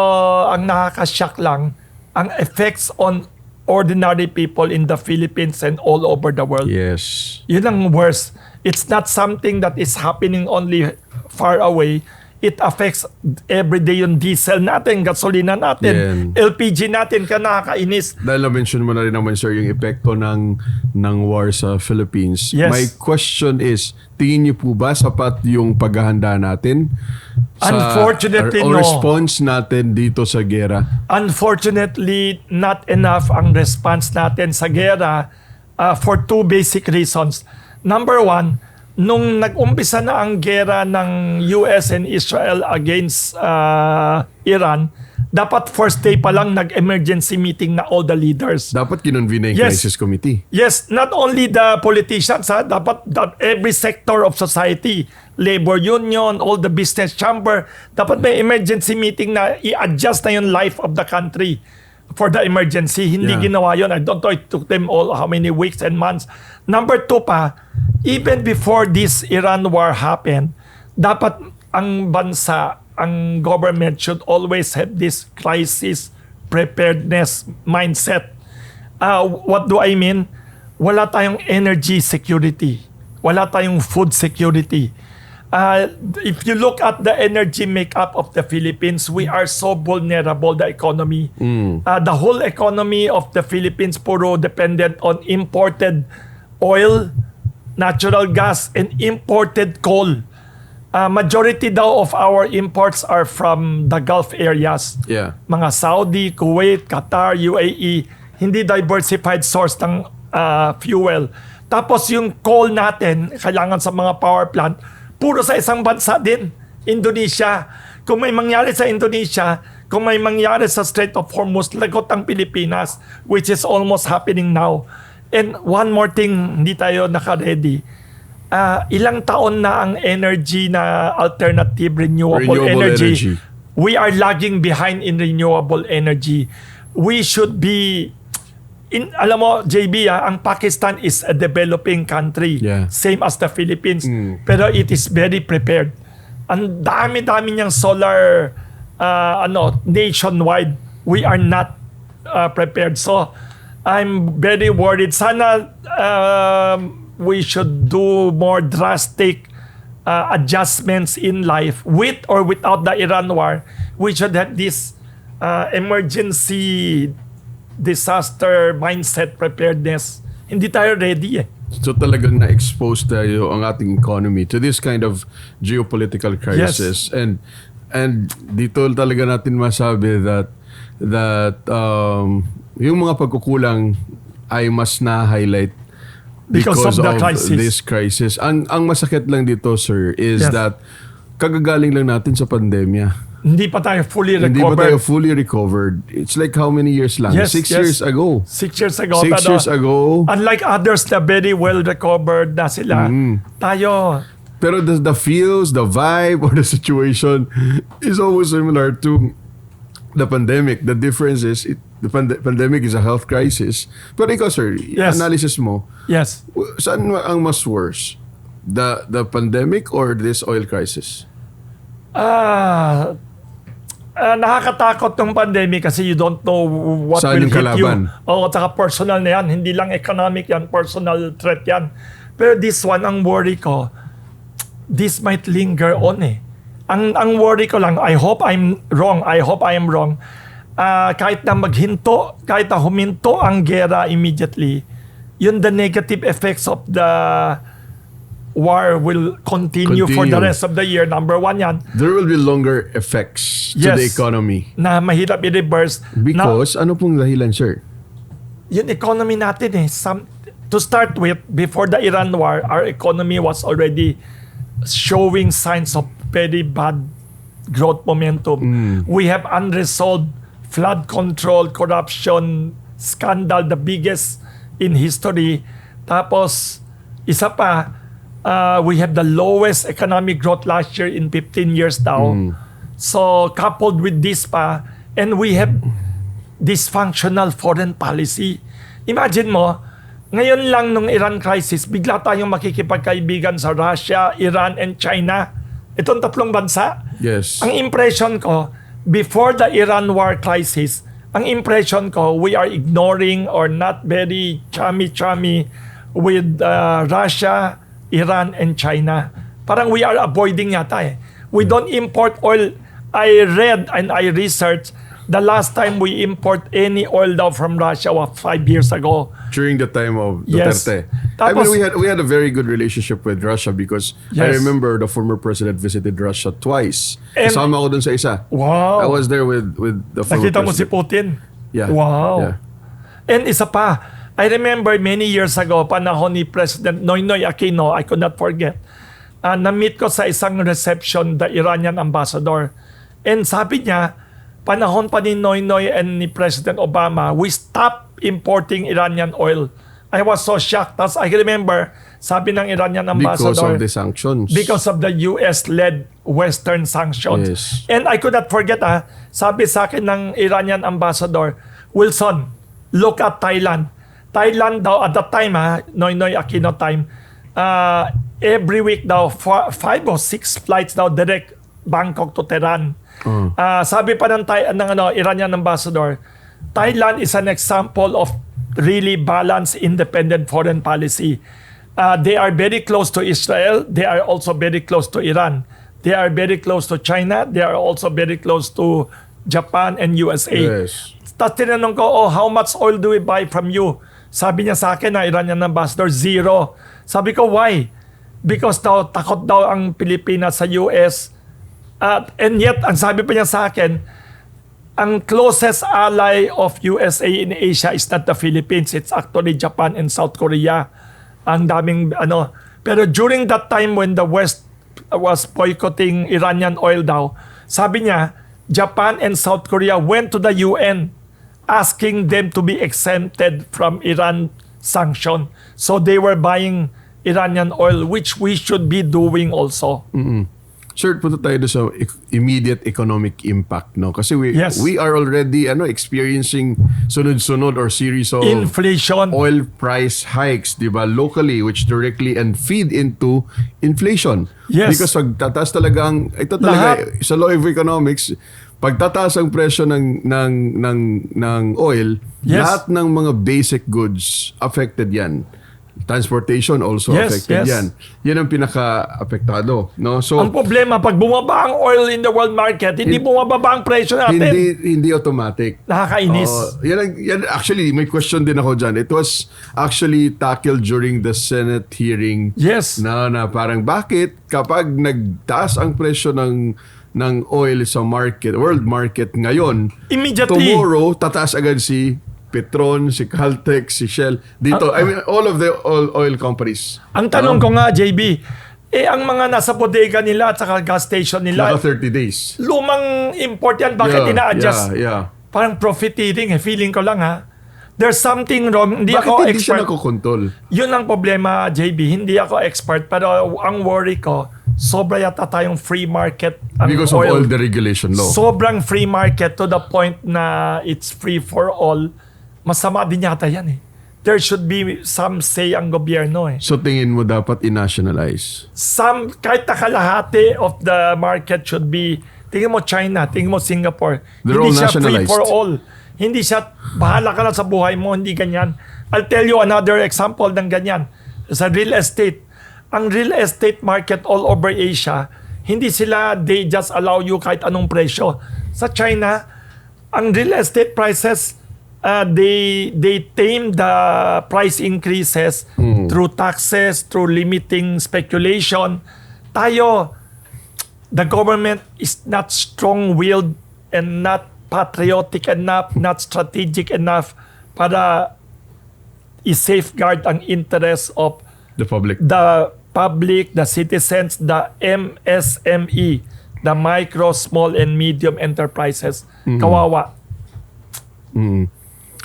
ang nakaka-shock lang, ang effects on ordinary people in the Philippines and all over the world. Yes. Yun ang worst. It's not something that is happening only far away. It affects everyday yung diesel natin, gasolina natin, LPG natin, ka nakakainis. Dahil na-mention mo na rin naman, sir, yung epekto ng war sa Philippines. Yes. My question is, tingin niyo po ba sapat yung paghahanda natin Unfortunately, o no. response natin dito sa gera? Unfortunately, not enough ang response natin sa gera for two basic reasons. Number one, nung nag-umpisa na ang gera ng US and Israel against Iran, dapat first day pa lang nag-emergency meeting na all the leaders. Dapat kinonvene yung crisis committee. Yes, not only the politicians, dapat every sector of society, labor union, all the business chamber, dapat may emergency meeting na i-adjust na yung life of the country for the emergency. Hindi ginawa yun. I don't know, it took them how many weeks and months. Number two pa, even before this Iran war happened, dapat ang bansa, ang government should always have this crisis preparedness mindset. What do I mean? Wala tayong energy security. Wala tayong food security. If you look at the energy makeup of the Philippines, we are so vulnerable, the economy. The whole economy of the Philippines puro dependent on imported oil, natural gas, and imported coal. Majority daw of our imports are from the Gulf areas. Yeah. Mga Saudi, Kuwait, Qatar, UAE. Hindi diversified source ng fuel. Tapos yung coal natin, kailangan sa mga power plant, puro sa isang bansa din, Indonesia. Kung may mangyari sa Indonesia, kung may mangyari sa Strait of Hormuz, lagot ang Pilipinas, which is almost happening now. And one more thing, hindi tayo naka-ready. Ilang taon na ang energy na alternative renewable energy. We are lagging behind in renewable energy. We should be alam mo, JB, ang Pakistan is a developing country. Yeah. Same as the Philippines. Pero it is very prepared. Ang dami-dami niyang solar nationwide. We are not prepared. So, I'm very worried. Sana we should do more drastic adjustments in life with or without the Iran war. We should have this emergency disaster mindset preparedness. Hindi tayo ready eh. So talagang na-expose tayo ang ating economy to this kind of geopolitical crisis. Yes. And dito talaga natin masabi that yung mga pagkukulang ay mas na-highlight because of this crisis. Ang masakit lang dito, sir, is that kagagaling lang natin sa pandemya. Hindi pa tayo fully recovered. Hindi pa tayo fully recovered. It's like how many years lang? 6 years ago. 6 years ago. 6 years ago. Unlike others na very well recovered na sila, tayo... Pero the feels, the vibe, or the situation is always similar to the pandemic. The difference is the pandemic is a health crisis. Pero ikaw, sir, analysis mo, saan ang mas worse? The pandemic or this oil crisis? Nakakatakot ng pandemic kasi you don't know what saan will hit kalaban? you. At saka personal na yan. Hindi lang economic yan, personal threat yan. Pero this one, ang worry ko, this might linger on eh. Ang worry ko lang, I hope I'm wrong. Kahit na maghinto, kahit na huminto ang gera immediately, yun the negative effects of the war will continue for the rest of the year. Number one yan. There will be longer effects to the economy. Na mahirap i-reverse. Because, ano pong dahilan, sir? Yung economy natin to start with, before the Iran war, our economy was already showing signs of very bad growth momentum. We have unresolved flood control, corruption, scandal, the biggest in history. Tapos, isa pa, we have the lowest economic growth last year in 15 years now. So, coupled with this pa, and we have dysfunctional foreign policy. Imagine mo, ngayon lang nung Iran crisis, bigla tayong makikipagkaibigan sa Russia, Iran, and China. Itong tatlong bansa. Yes. Ang impression ko, before the Iran war crisis, ang impression ko, we are ignoring or not very chummy with Russia, Iran, and China. Parang we are avoiding yata eh. We don't import oil. I read and I researched the last time we import any oil daw from Russia was 5 years ago. During the time of Yes. Duterte. Tapos, we had a very good relationship with Russia because I remember the former president visited Russia twice. Kasama ko dun sa isa. Wow. I was there with the former Nakita mo si president. Putin? Yeah. Wow. Yeah. And isa pa, I remember many years ago, panahon ni President Noynoy Aquino, I could not forget, na-meet ko sa isang reception the Iranian ambassador. And sabi niya, panahon pa ni Noynoy and ni President Obama, we stopped importing Iranian oil. I was so shocked. Tapos I remember, sabi ng Iranian ambassador, Because of the sanctions. because of the US-led Western sanctions. Yes. And I could not forget, sabi sa akin ng Iranian ambassador, Wilson, look at Thailand. Thailand daw, at that time, Noynoy Aquino time, every week daw, 5 or 6 flights daw direct Bangkok to Tehran. Sabi pa ng Iranian ambassador, Thailand is an example of really balanced, independent foreign policy. They are very close to Israel. They are also very close to Iran. They are very close to China. They are also very close to Japan and USA. Yes. Tapos tinanong ko, how much oil do we buy from you? Sabi niya sa akin na Iranian ambassador, 0. Sabi ko, why? Because daw, takot daw ang Pilipinas sa US. And yet, ang sabi pa niya sa akin, ang closest ally of USA in Asia is not the Philippines. It's actually Japan and South Korea. Ang daming Pero during that time when the West was boycotting Iranian oil daw, sabi niya, Japan and South Korea went to the UN asking them to be exempted from Iran sanction. So they were buying Iranian oil, which we should be doing also. Sir, punta tayo doon sa immediate economic impact, no? Kasi we are already experiencing sunod-sunod or series of Inflation. oil price hikes, di ba, locally, which directly and feed into inflation. Yes. Because pagtataas talaga ito talaga sa law of economics, pagtataas ang presyo ng oil, lahat ng mga basic goods affected yan. Transportation also affected yan. Yan ang pinaka-apektado. No? So, ang problema, pag bumaba ang oil in the world market, hindi bumababa ang presyo natin. Hindi automatic. Nakakainis. Yan, actually, may question din ako dyan. It was actually tackled during the Senate hearing. Yes. Na parang bakit kapag nagtaas ang presyo ng oil sa market, world market ngayon, immediately, tomorrow, tataas agad si Petron, si Caltex, si Shell. Dito, I mean, all of the oil companies. Ang tanong ko nga, JB, ang mga nasa bodega nila at saka gas station nila, naka 30 days. Lumang import yan, bakit ina-adjust? Parang profiteering, feeling ko lang There's something wrong. Hindi bakit ako hindi expert. siya nakokontrol? Yun ang problema, JB. Hindi ako expert, pero ang worry ko, sobra yata tayong free market ang Because oil. of all the regulation law. Sobrang free market to the point na it's free for all. Masama din yata yan There should be some say ang gobyerno So tingin mo dapat i-nationalize? Kahit kalahati of the market should be, tingin mo China, tingin mo Singapore. They're hindi all siya free nationalized. for all. Hindi siya, bahala ka na sa buhay mo, hindi ganyan. I'll tell you another example ng ganyan. Sa real estate. Ang real estate market all over Asia, hindi sila, they just allow you kahit anong presyo. Sa China, ang real estate prices, they tame the price increases through taxes, through limiting speculation. Tayo, the government is not strong-willed and not patriotic enough, not strategic enough para i-safeguard ang interest of The public. the citizens, the MSME, the micro, small, and medium enterprises. Kawawa.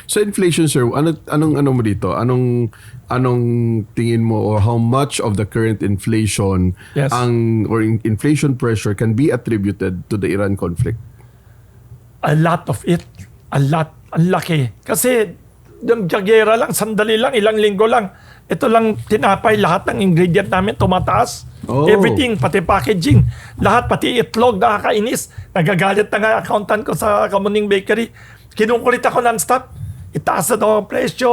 Sa inflation, sir, anong mo dito? Anong tingin mo, or how much of the current inflation Yes. inflation pressure can be attributed to the Iran conflict? A lot of it. A lot. Ang laki. Kasi yung gera lang, sandali lang, ilang linggo lang. Ito lang tinapay, lahat ng ingredient namin tumataas. Oh. Everything, pati packaging. Lahat, pati itlog, nakakainis. Nagagalit na nga accountant ko sa Kamuning Bakery. Kinukulit ako non-stop. Itaas na daw ang presyo,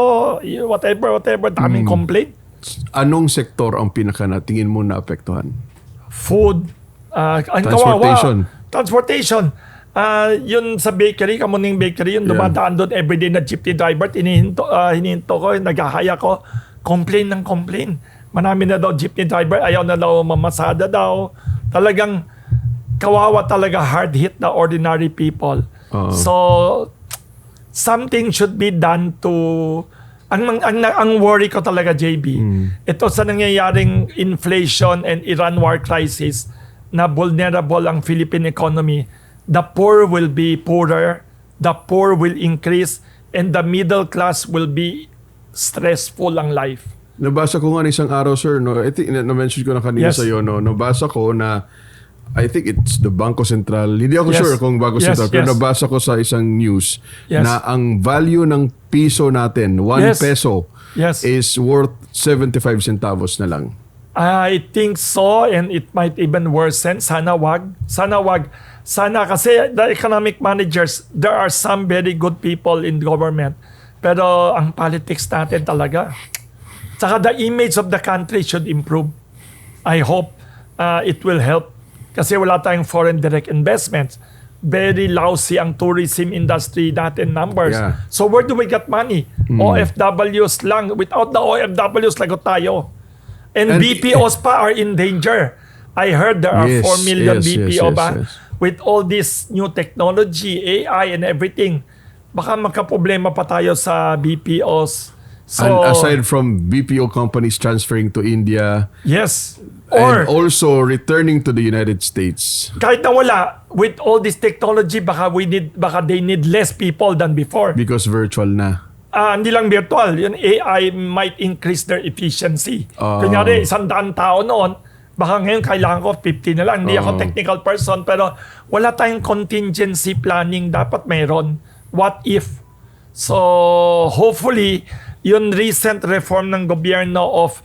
whatever, daming complaint. Anong sektor ang pinaka na tingin mo na apektuhan? Food, ang Transportation. kawawa. Transportation. Yun sa bakery, Kamuning Bakery, yung dumadaan doon everyday na jeepney driver, hinihinto ko, naghahaya ko, complain ng complain. Marami na daw jeepney driver, ayaw na daw mamasada daw. Talagang kawawa talaga, hard hit na ordinary people. So, something should be done to... Ang worry ko talaga, JB, ito sa nangyayaring inflation and Iran war crisis na vulnerable ang Philippine economy. The poor will be poorer, the poor will increase, and the middle class will be stressful ang life. Nabasa ko nga isang araw, sir, no? I think na-mention ko na kanina sa iyo, no? Nabasa ko na I think it's the Bangko Sentral. Hindi ako sure kung Bangko Sentral, pero nabasa ko sa isang news na ang value ng piso natin, 1 peso, is worth 75 centavos na lang. I think so, and it might even worsen. Sana wag. Sana kasi the economic managers, there are some very good people in government. Pero ang politics natin talaga. Saka the image of the country should improve. I hope it will help. Kasi wala tayong foreign direct investments. Very lousy ang tourism industry natin numbers. Yeah. So where do we get money? OFWs lang. Without the OFWs, lagot tayo. And BPOs pa are in danger. I heard there are 4 million BPO ba? With all this new technology, AI and everything, baka magka-problema pa tayo sa BPOs. So, and aside from BPO companies transferring to India, or and also returning to the United States. Kahit na wala, with all this technology, baka they need less people than before. Because virtual na. Hindi lang virtual, yung AI might increase their efficiency. Kunyari, 100 tao noon, baka ngayon kailangan ko 50 na lang. Hindi ako technical person, pero wala tayong contingency planning. Dapat mayroon. What if? So, hopefully, yung recent reform ng gobyerno of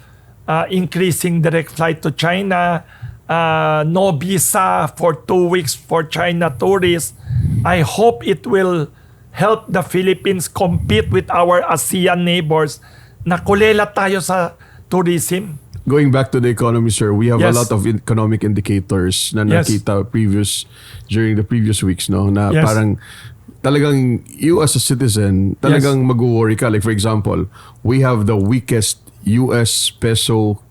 increasing direct flight to China, no visa for 2 weeks for China tourists, I hope it will help the Philippines compete with our ASEAN neighbors na kulela tayo sa tourism. Going back to the economy, sir, we have a lot of economic indicators na nakita during the previous weeks, no? Na parang talagang you as a citizen, talagang mag-worry ka. Like for example, we have the weakest US peso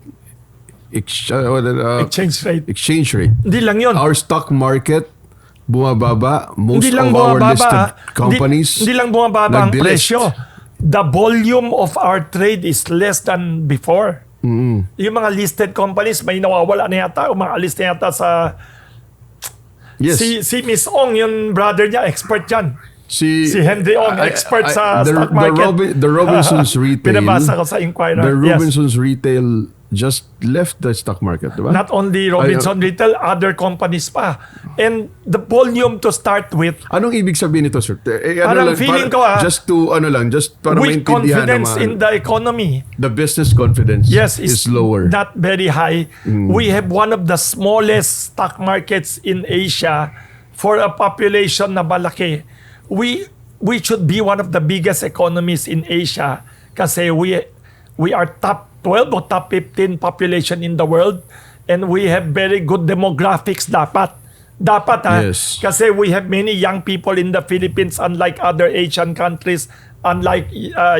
exchange rate. Hindi lang yun. Our stock market bumababa. Most Hindi lang of our bumababa, listed companies hindi lang bumababa ang nag-delist. presyo. The volume of our trade is less than before. Yung mga listed companies, may nawawala na yata, umaalis na yata sa... Si Miss Ong, yung brother niya, expert yan. Si Henry Ong, expert sa stock market. The Robinsons Retail. Pinabasa ko sa Inquirer. The Robinsons Retail just left the stock market, diba? Not only Robinson Retail, other companies pa. And the volume to start with. Anong ibig sabihin nito, sir? Parang feeling ko just para weak maintindihan confidence naman. in the economy. The business confidence is lower. Not very high. We have one of the smallest stock markets in Asia for a population na malaki. We should be one of the biggest economies in Asia kasi we are top 12 or top 15 population in the world, and we have very good demographics dapat kasi we have many young people in the Philippines, unlike other Asian countries. Unlike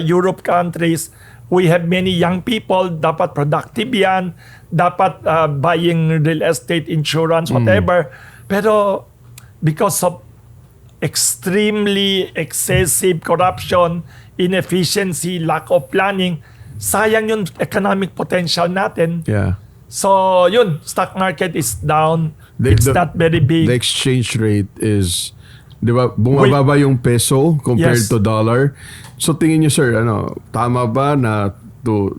Europe countries, we have many young people, dapat productive yan, dapat buying real estate, insurance, whatever. Pero because of extremely excessive corruption, inefficiency, lack of planning, sayang yung economic potential natin. Yeah. So, yun, stock market is down. It's not very big. The exchange rate is, di ba, bumababa yung peso compared Yes. to dollar. So tingin niyo, sir, tama ba na to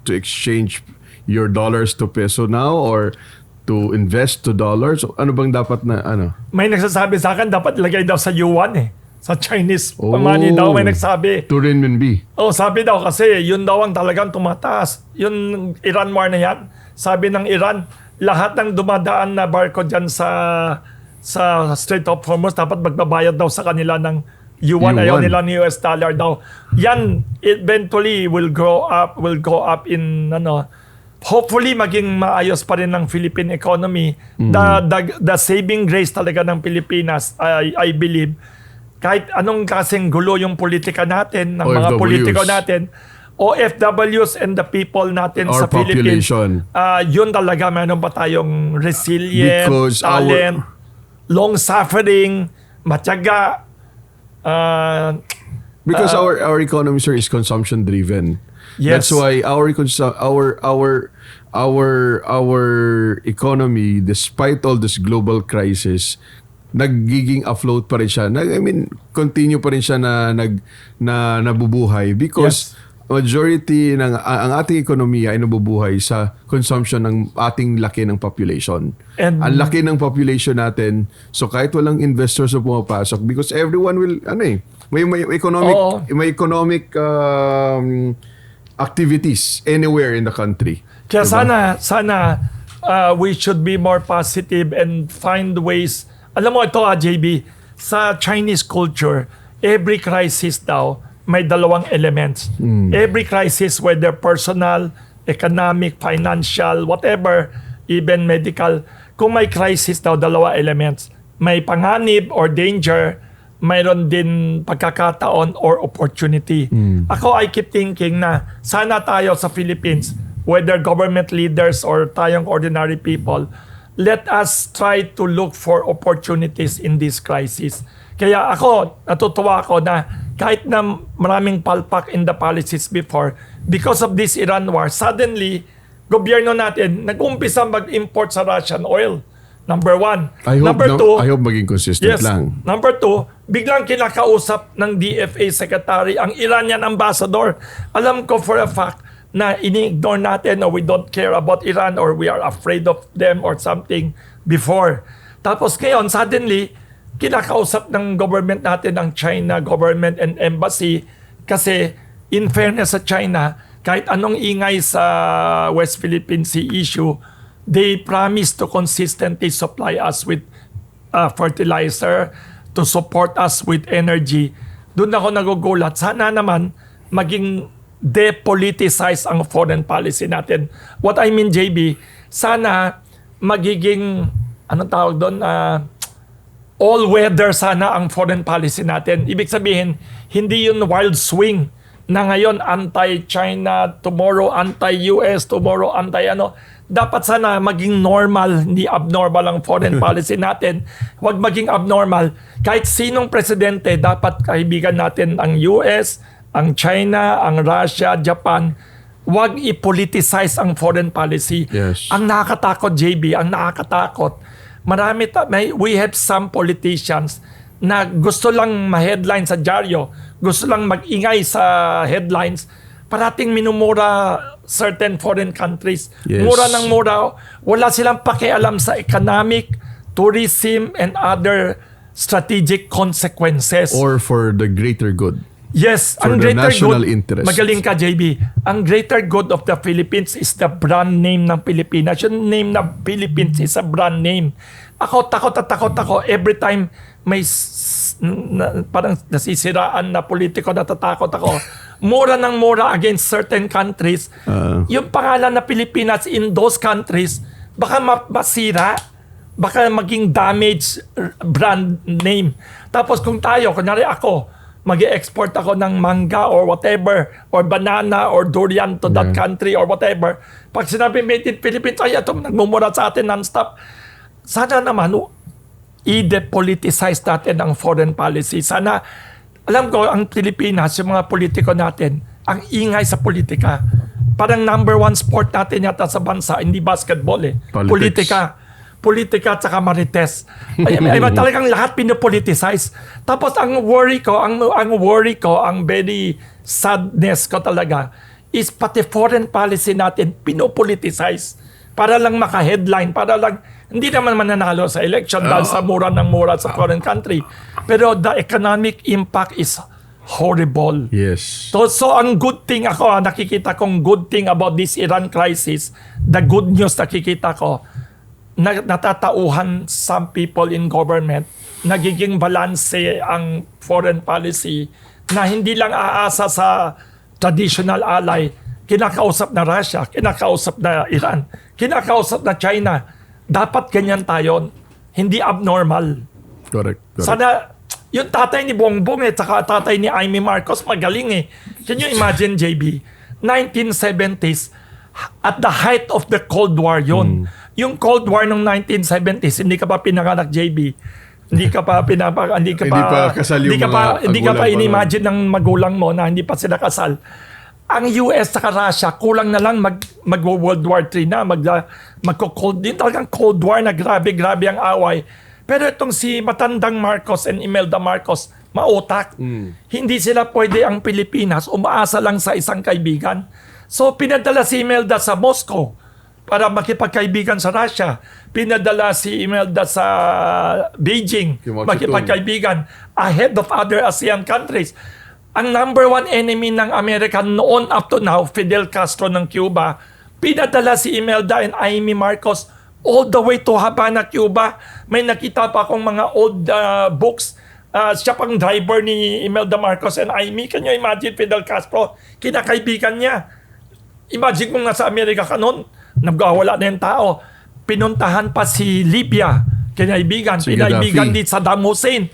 exchange your dollars to peso now, or to invest to dollars? Ano bang dapat na May nagsasabi sa akin, dapat ilagay daw sa yuan eh. Sa Chinese money daw, may nagsabi. To renminbi. Sabi daw kasi, yun daw ang talagang tumataas. Yun, Iran war na yan. Sabi ng Iran, lahat ng dumadaan na barko dyan sa Strait of Hormuz, dapat magbabayad daw sa kanila ng yuan. Ayaw nila ng US dollar daw. Yan, eventually will go up in, hopefully maging maayos pa rin ng Philippine economy. The saving grace talaga ng Pilipinas, I believe, kahit anong kasing gulo yung politika natin, ng mga OFWs. politiko natin, OFWs and the people natin Our sa Philippines, population. yun talaga, meron pa tayong resilient, Because talent, long suffering, matyaga. Because our economy, sir, is consumption driven. Yes. That's why our economy, despite all this global crisis, nagiging afloat pa rin siya. Continue pa rin siya na nabubuhay because majority ng ang ating ekonomiya ay nabubuhay sa consumption ng ating laki ng population. And ang laki ng population natin, so kahit walang investors na pumapasok, because everyone will may economic activities anywhere in the country. Kaya sana we should be more positive and find ways. Alam mo ito, JB, sa Chinese culture, every crisis daw may dalawang elements. Every crisis, whether personal, economic, financial, whatever, even medical, kung may crisis daw, dalawa elements. May panganib or danger, mayroon din pagkakataon or opportunity. Ako, I keep thinking na sana tayo sa Philippines, whether government leaders or tayong ordinary people, let us try to look for opportunities in this crisis. Kaya ako, natutuwa ako na kahit na maraming palpak in the policies before, because of this Iran war, suddenly, gobyerno natin nag-umpisa mag-import sa Russian oil. Number one. I hope maging consistent Yes. lang. Number two, biglang kinakausap ng DFA Secretary ang Iranian ambassador. Alam ko for a fact na ini-ignore natin or we don't care about Iran or we are afraid of them or something before. Tapos ngayon, suddenly, kinakausap ng government natin ang China government and embassy kasi in fairness sa China, kahit anong ingay sa West Philippine Sea issue, they promise to consistently supply us with fertilizer, to support us with energy. Doon ako nagugulat. Sana naman maging depoliticize ang foreign policy natin. What I mean, JB, sana magiging, anong tawag doon, all-weather sana ang foreign policy natin. Ibig sabihin, hindi yun wild swing na ngayon anti-China, tomorrow anti-US, tomorrow anti-ano. Dapat sana maging normal, hindi abnormal ang foreign policy natin. Huwag maging abnormal. Kahit sinong presidente, dapat kaibigan natin ang US, ang China, ang Russia, Japan. Huwag i-politicize ang foreign policy. Yes. Ang nakakatakot, JB, ang nakakatakot, we have some politicians na gusto lang ma-headline sa dyaryo, gusto lang mag-ingay sa headlines, parating minumura certain foreign countries. Yes. Mura ng mura. Wala silang pakialam sa economic, tourism, and other strategic consequences. Or for the greater good. Yes, For ang the greater national good, interest. magaling ka, JB. Ang greater good of the Philippines is the brand name ng Pilipinas. Yung name ng Philippines is a brand name. Ako, takot ako. Every time may parang nasisiraan na politiko, natatakot ako. Mura ng mura against certain countries. Yung pangalan na Pilipinas in those countries, baka masira. baka maging damage brand name. Tapos kung tayo, kunyari ako, mag-export ako ng manga or whatever, or banana or durian to that country or whatever. Pag sinabi made in Philippines, ay ito, nagmumura sa atin non-stop. Sana naman, i-depoliticize natin ang foreign policy. Sana, alam ko, ang Pilipinas, yung mga politiko natin, ang ingay sa politika. Parang number one sport natin yata sa bansa, hindi basketball eh. Politika at saka marites. Ay, talagang lahat pinopoliticize. Tapos ang worry ko, ang very sadness ko talaga is pati foreign policy natin pinopoliticize para lang maka-headline, para lang hindi naman mananalo sa election dahil sa mura ng mura sa foreign country. Pero the economic impact is horrible. Yes. So ang good thing nakikita kong good thing about this Iran crisis, the good news nakikita ko, natatauhan some people in government, nagiging balanse ang foreign policy na hindi lang aasa sa traditional ally, kinakausap na Russia, kinakausap na Iran, kinakausap na China. Dapat ganyan tayo, hindi abnormal. Correct. Sana yung tatay ni Bongbong saka tatay ni Amy Marcos magaling eh. Can you imagine, JB? 1970s, at the height of the Cold War yun. Yung Cold War ng 1970s, hindi ka pa pinanganak, JB. Hindi ka pa inimagine ng magulang mo na hindi pa sila kasal. Ang US saka Russia, kulang na lang mag-World War III na, magko-Cold, din talagang Cold War na grabe ang away. Pero itong si matandang Marcos and Imelda Marcos, mautak. Hindi sila pwede ang Pilipinas, umaasa lang sa isang kaibigan. So pinadala si Imelda sa Moscow para makipagkaibigan sa Russia. Pinadala si Imelda sa Beijing, makipagkaibigan ahead of other ASEAN countries. Ang number one enemy ng Amerika noon up to now, Fidel Castro ng Cuba, pinadala si Imelda and Amy Marcos all the way to Havana, Cuba. May nakita pa akong mga old books. Siya pang driver ni Imelda Marcos and Amy. Can you imagine Fidel Castro? Kinakaibigan niya. Imagine kung nasa Amerika ka noon, nagwawala na yung tao. Pinuntahan pa si Libya, pinaibigan din Saddam Hussein.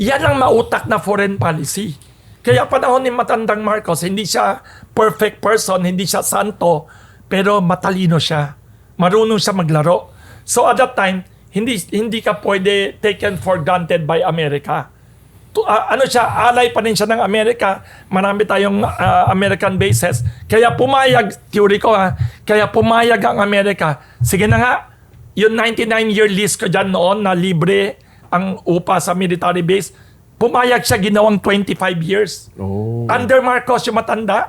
Yan ang mautak na foreign policy. Kaya panahon ni matandang Marcos, hindi siya perfect person, hindi siya santo, pero matalino siya. Marunong siya maglaro. So at that time, hindi ka pwede taken for granted by America. Alay pa rin siya ng Amerika. Marami tayong American bases. Kaya pumayag, theory ko kaya pumayag ang Amerika. Sige na nga, yung 99-year lease ko dyan noon na libre ang upa sa military base, pumayag siya ginawang 25 years. Under Marcos yung matanda,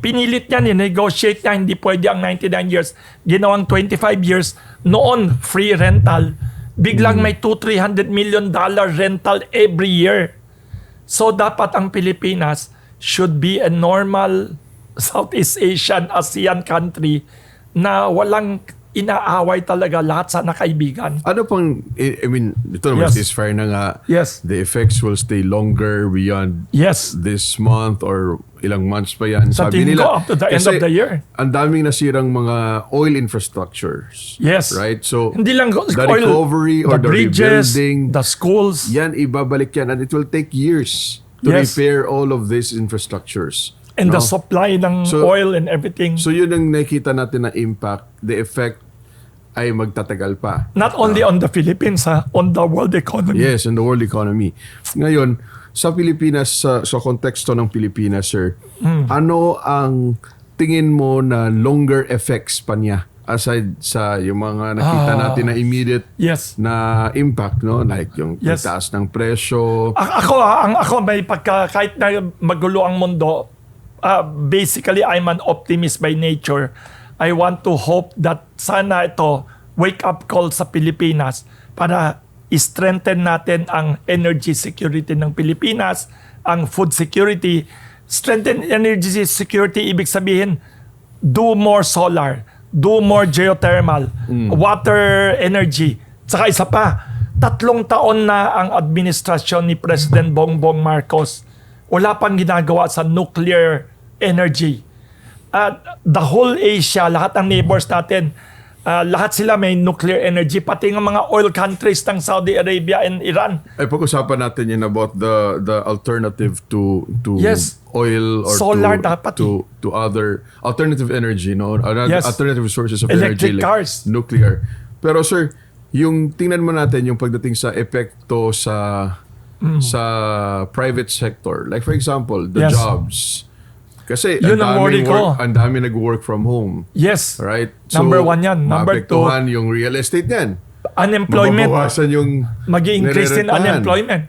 pinilit niya, negotiate niya, hindi pwede ang 99 years. Ginawang 25 years. Noon, free rental. Biglang may $200-300 million rental every year. So dapat ang Pilipinas should be a normal Southeast Asian, ASEAN country na walang inaaway talaga lahat sa nakaibigan. Ano pang, I mean, ito naman is fair na nga, the effects will stay longer beyond this month or ilang months pa yan. Sabi nila, up to the end of the year. Ang daming nasirang mga oil infrastructures. Right? So, hindi lang the recovery or the bridges, rebuilding, the schools. Yan, ibabalik yan. And it will take years to repair all of these infrastructures. And the supply ng oil and everything. So yun ang nakikita natin na impact, the effect ay magtatagal pa. Not only on the Philippines, on the world economy. Yes, on the world economy. Ngayon, sa Pilipinas, sa konteksto ng Pilipinas, sir, ano ang tingin mo na longer effects pa niya aside sa yung mga nakita natin na immediate na impact, no? Like yung taas ng presyo. Ako may kahit na magulo ang mundo, basically, I'm an optimist by nature. I want to hope that sana ito wake-up call sa Pilipinas para i-strengthen natin ang energy security ng Pilipinas, ang food security. Strengthen energy security, ibig sabihin, do more solar, do more geothermal, water energy. Saka isa pa, 3 taon na ang administrasyon ni President Bongbong Marcos. Wala pang ginagawa sa nuclear energy. The whole Asia, lahat ng neighbors natin, lahat sila may nuclear energy, pati ng mga oil countries ng Saudi Arabia and Iran. Ay, pag-usapan natin yun about the alternative to Yes. oil or Solar dapat to other alternative energy, no? Yes. Alternative sources of Electric energy cars. nuclear. Pero sir, yung tingnan mo natin yung pagdating sa epekto sa private sector. Like for example, the Yes. jobs. Kasi Yun ang worry ko. ang dami nag-work from home. Yes. Right? Number one yan. Number two, maapektuhan yung real estate yan. unemployment. Mababawasan yung Mag-i-increase din nirerentahan. unemployment.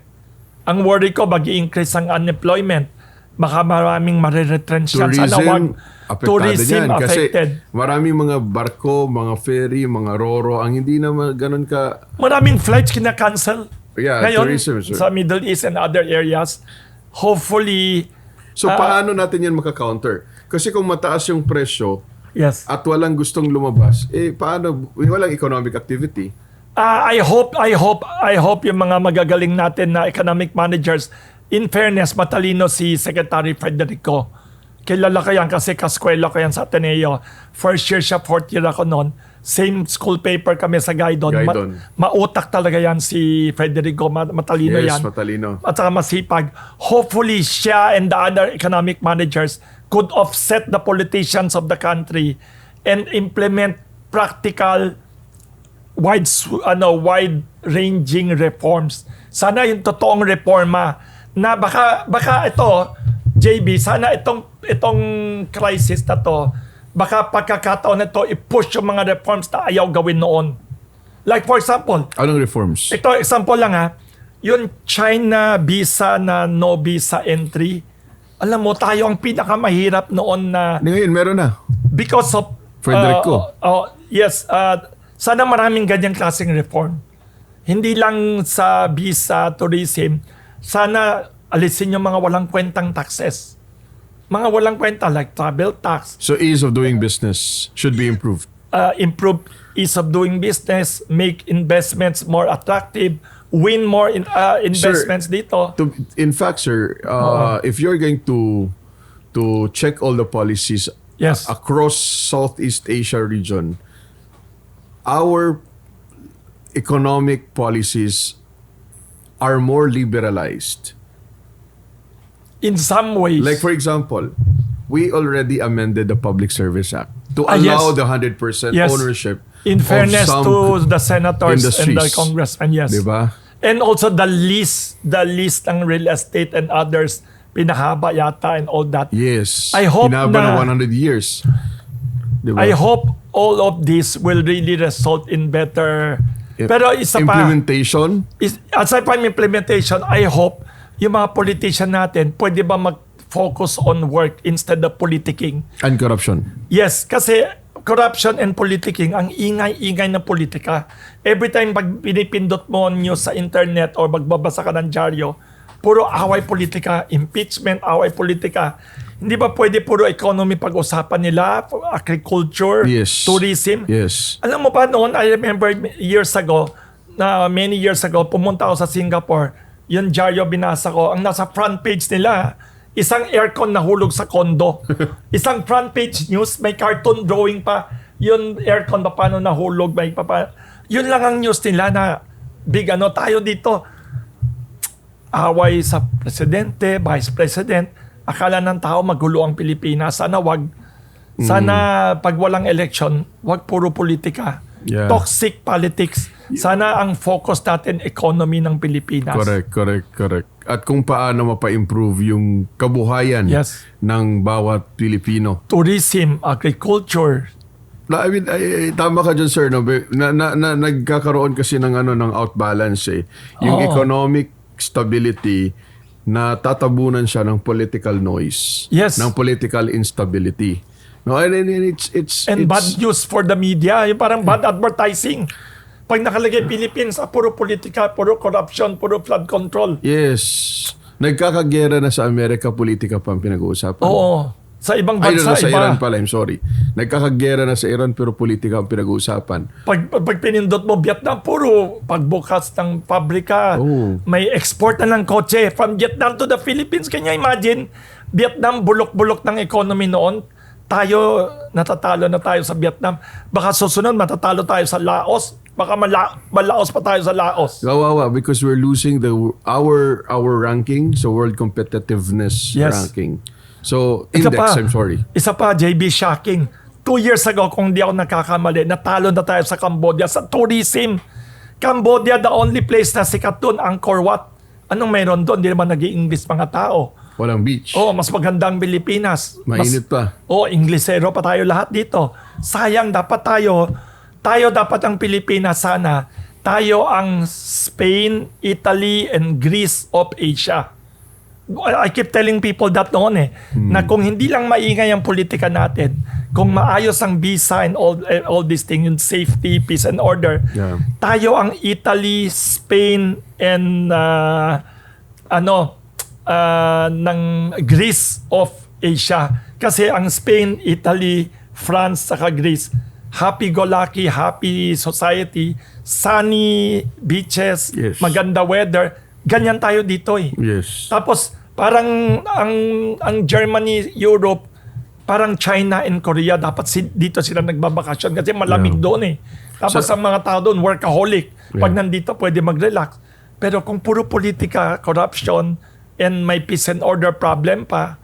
Ang worry ko, mag-i-increase ang unemployment. Baka maraming mariretrench yan. Sana wag. Apektado Tourism yan. Kasi affected. maraming mga barko, mga ferry, mga roro, ang hindi na ganun ka. Maraming flights kina-cancel. Yeah, Ngayon, tourism, sir. sa Middle East and other areas, hopefully, So paano natin yan maka-counter? Kasi kung mataas yung presyo yes. at walang gustong lumabas, paano? Walang economic activity. I hope yung mga magagaling natin na economic managers, in fairness, matalino si Secretary Federico. Kilala ko yan kasi kaskwela ko yan sa Ateneo. First year siya, fourth year ako noon. Same school paper kami sa Gaidon. Mautak talaga yan si Federico. Matalino Yes, yan. matalino. At saka masipag. Hopefully, siya and the other economic managers could offset the politicians of the country and implement practical wide-ranging reforms. Sana yung totoong reforma na baka ito, JB, sana itong crisis na to, baka pagkakataon na to, i-push yung mga reforms na ayaw gawin noon. Like for example, Anong reforms? ito example lang ha, yung China visa na no visa entry, alam mo, tayo ang pinakamahirap noon na Ngayon, meron na. because of Federico. yes, sana maraming ganyang klaseng reform. Hindi lang sa visa, tourism, sana alisin yung mga walang kwentang taxes. Mga walang kwenta like travel tax, So ease of doing business should be improved. improve ease of doing business, make investments more attractive, win more investments dito. In fact, sir, if you're going to check all the policies Yes. across Southeast Asia region, our economic policies are more liberalized. In some ways. Like for example, we already amended the Public Service Act to Yes. allow the 100% Yes. ownership In fairness of some to the senators and the industries. congressmen, yes. Diba? And also the lease ng real estate and others, pinahaba yata and all that. Yes. I hope Hinaba na- ng 100 years. Diba? I hope all of this will really result in better. Pero isa pa, Implementation. aside from implementation, I hope yung mga politician natin pwede ba mag-focus on work instead of politicking. And corruption. Yes, kasi corruption and politicking, ang ingay-ingay ng politika. Every time pag pinipindot mo news sa internet or magbabasa ka ng dyaryo, puro away politika, impeachment, away politika. Hindi ba pwede puro economy pag-usapan nila, agriculture, Yes. tourism? Yes. Alam mo ba noon, I remember many years ago, pumunta ako sa Singapore, yung dyaryo binasa ko, ang nasa front page nila, isang aircon nahulog sa kondo. Isang front page news, may cartoon drawing pa, yung aircon pa paano nahulog, yun lang ang news nila na big tayo dito. Away sa presidente, vice president, akala ng tao magulo ang Pilipinas. Sana wag. Sana pag walang election, wag puro politika. Yeah. Toxic politics. Sana ang focus natin economy ng Pilipinas. Correct. At kung paano mapa-improve yung kabuhayan Yes. ng bawat Pilipino. Tourism, agriculture. I mean, tama ka dyan, sir. No? Nagkakaroon kasi ng outbalance eh. Yung Oo. economic stability na tatabunan siya ng political noise. Yes. Ng political instability. No, and it's Bad news for the media. Yung parang bad advertising. Pag nakalagay Philippines, puro politika, puro corruption, puro flood control. Yes. Nagkakagera na sa Amerika, politika pa ang pinag-uusapan. Oo. Sa ibang Ay, bansa, sa iba. Iran pala, I'm sorry. Nagkakagera na sa Iran pero politika ang pinag-uusapan. Pag pinindot mo, Vietnam, puro pagbukas ng pabrika. Oh. May export na ng kotse from Vietnam to the Philippines. Can you imagine? Vietnam, bulok-bulok ng economy noon. tayo, natatalo na tayo sa Vietnam. Baka susunod, matatalo tayo sa Laos. Baka malaos pa tayo sa Laos. Kawawa because we're losing our ranking, so world competitiveness ranking. So, index, I'm sorry. Isa pa, JB, shocking. 2 years ago, kung di ako nakakamali, natalo na tayo sa Cambodia sa tourism. Cambodia, the only place na sikat doon, Angkor Wat. Anong meron doon? Hindi naman nag-i-English mga tao. Walang beach. Mas magandang Pilipinas. Mainit pa. Inglesero pa tayo lahat dito. Sayang, dapat tayo dapat ang Pilipinas sana. Tayo ang Spain, Italy, and Greece of Asia. I keep telling people that noon na kung hindi lang maingay ang politika natin, kung maayos ang visa and all these things, yung safety, peace and order, tayo ang Italy, Spain, and ng Greece of Asia. Kasi ang Spain, Italy, France, saka Greece, happy-go-lucky, happy society, sunny beaches, maganda weather. Ganyan tayo dito Yes. Tapos parang ang Germany, Europe, parang China and Korea, dapat dito sila nagbabakasyon kasi malamig doon Tapos ang mga tao doon, workaholic. Pag nandito, pwede mag-relax. Pero kung puro politika, corruption, and may peace and order problem pa,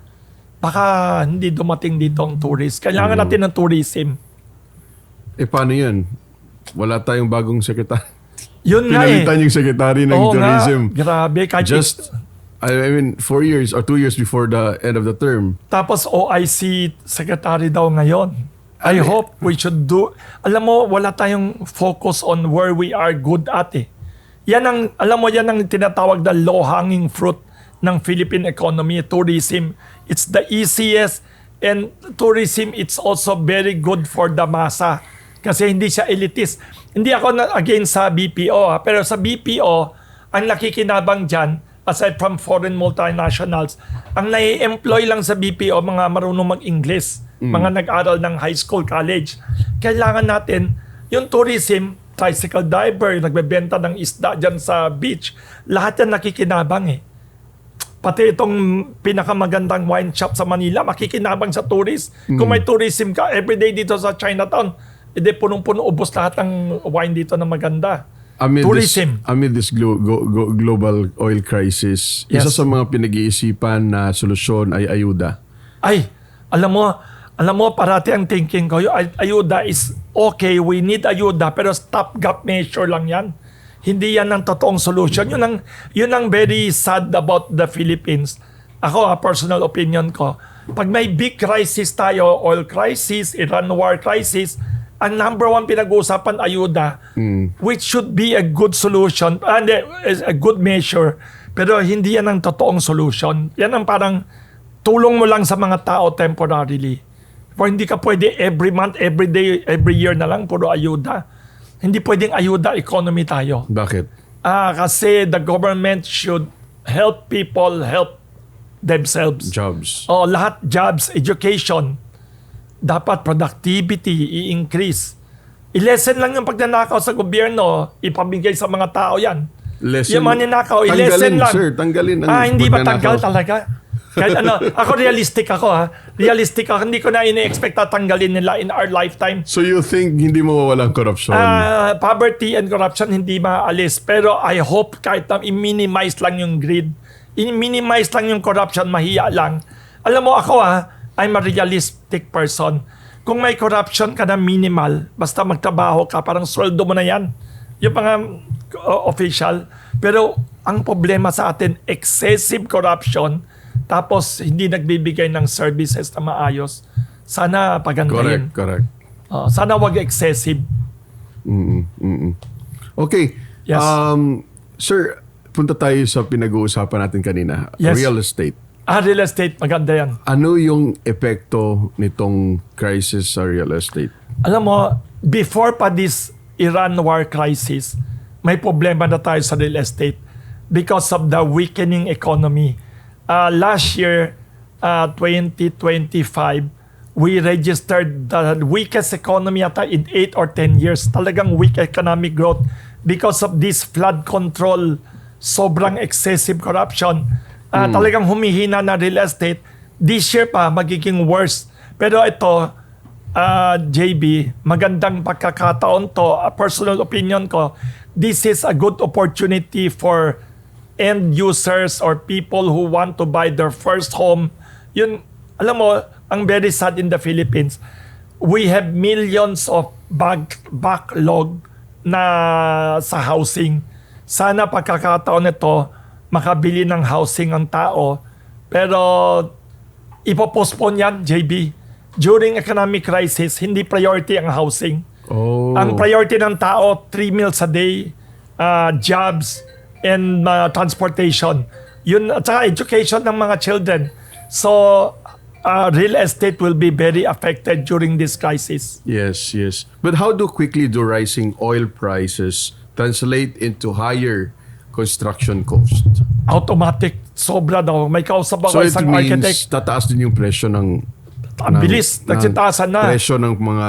baka hindi dumating dito ang tourist. Kailangan natin ng tourism. Paano yan? Wala tayong bagong sekretary. Yun nga Pinalitan yung secretary ng tourism. Grabe. Just, I mean, 4 years or 2 years before the end of the term. Tapos OIC secretary daw ngayon. I hope we should do. Alam mo, wala tayong focus on where we are good at Yan ang, alam mo, yan ang tinatawag na low-hanging fruit ng Philippine economy, tourism. It's the easiest, and tourism, it's also very good for the masa. Kasi hindi siya elitist. Hindi ako against sa BPO, pero sa BPO, ang nakikinabang dyan, aside from foreign multinationals, ang nai-employ lang sa BPO, mga marunong mag-English, mga nag-aral ng high school, college. Kailangan natin, yung tourism, tricycle driver, nagbebenta ng isda dyan sa beach, lahat yan nakikinabang Pati itong pinakamagandang wine shop sa Manila, makikinabang sa tourist. Kung may tourism ka, everyday dito sa Chinatown, edi punong-puno, ubos lahat ng wine dito na maganda. Tourism. Amid this global oil crisis, isa sa mga pinag-iisipan na solusyon ay ayuda. Alam mo, parati ang thinking ko, yung ayuda is okay, we need ayuda, pero stopgap measure lang yan. Hindi yan ang totoong solution. Yun ang very sad about the Philippines. Ako, personal opinion ko, pag may big crisis tayo, oil crisis, Iran war crisis, ang number one pinag-uusapan, ayuda, which should be a good solution, a good measure, pero hindi yan ang totoong solution. Yan ang parang tulong mo lang sa mga tao temporarily. For hindi ka pwede every month, every day, every year na lang, puro ayuda. Hindi pwedeng ayuda economy tayo. Bakit? Kasi the government should help people help themselves. Jobs. Lahat jobs, education. Dapat productivity i-increase. I-lessen lang yung pagnanakaw sa gobyerno, ipamigay sa mga tao yan. Yung maninakaw, i-lessen lang. Sir, tanggalin ang hindi ba tanggal talaga? Kahit ako realistic ako Realistic ako. Hindi ko na ini-expect tatanggalin nila in our lifetime. So you think hindi mawawalang corruption? Poverty and corruption hindi maalis. Pero I hope kahit na i-minimize lang yung greed, i-minimize lang yung corruption, mahiya lang. Alam mo ako I'm a realistic person. Kung may corruption ka na minimal, basta magtrabaho ka, parang sweldo mo na yan. Yung mga official. Pero ang problema sa atin, excessive corruption, tapos hindi nagbibigay ng services na maayos. Sana pagandahin. Correct. Sana wag excessive. Okay. Yes. Sir, punta tayo sa pinag-uusapan natin kanina. Yes. Real estate. Real estate, maganda yan. Ano yung epekto nitong crisis sa real estate? Alam mo, before pa this Iran war crisis, may problema na tayo sa real estate because of the weakening economy. Last year, 2025, we registered the weakest economy yata in 8 or 10 years. Talagang weak economic growth because of this flood control, sobrang excessive corruption. Talagang humihina na real estate. This year pa, magiging worse Pero ito, JB, magandang pagkakataon to. A personal opinion ko, this is a good opportunity for end users or people who want to buy their first home. Yun, alam mo, ang very sad in the Philippines, we have millions of backlog na sa housing. Sana pagkakataon nito, makabili ng housing ang tao. Pero ipopostpone yan, JB. During economic crisis, hindi priority ang housing. Ang priority ng tao, 3 meals a day, jobs, and transportation. Yun, at saka education ng mga children. So, real estate will be very affected during this crisis. Yes. But how quickly do rising oil prices translate into higher construction cost? Automatic, sobra daw. May kausap ako So it isang means architect. tataas din yung presyo ng Ang bilis, nagsitaasan na. presyo ng mga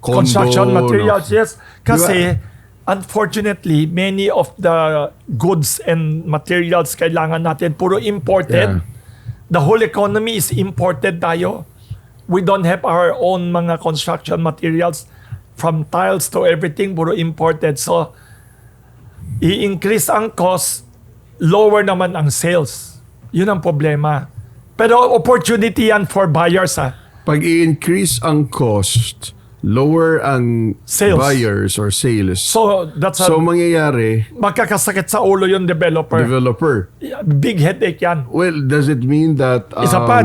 condo, Construction materials, no? yes. Kasi, unfortunately, many of the goods and materials kailangan natin puro imported. Yeah. The whole economy is imported tayo. We don't have our own mga construction materials, from tiles to everything, puro imported. So, i-increase ang cost, lower naman ang sales. Yun ang problema. Pero opportunity yan for buyers, ha. Pag i-increase ang cost, lower ang Sales. buyers or sales. So, that's So mangyayari, magkakasakit sa ulo yung developer. Big headache yan. Well, does it mean that Isa pa.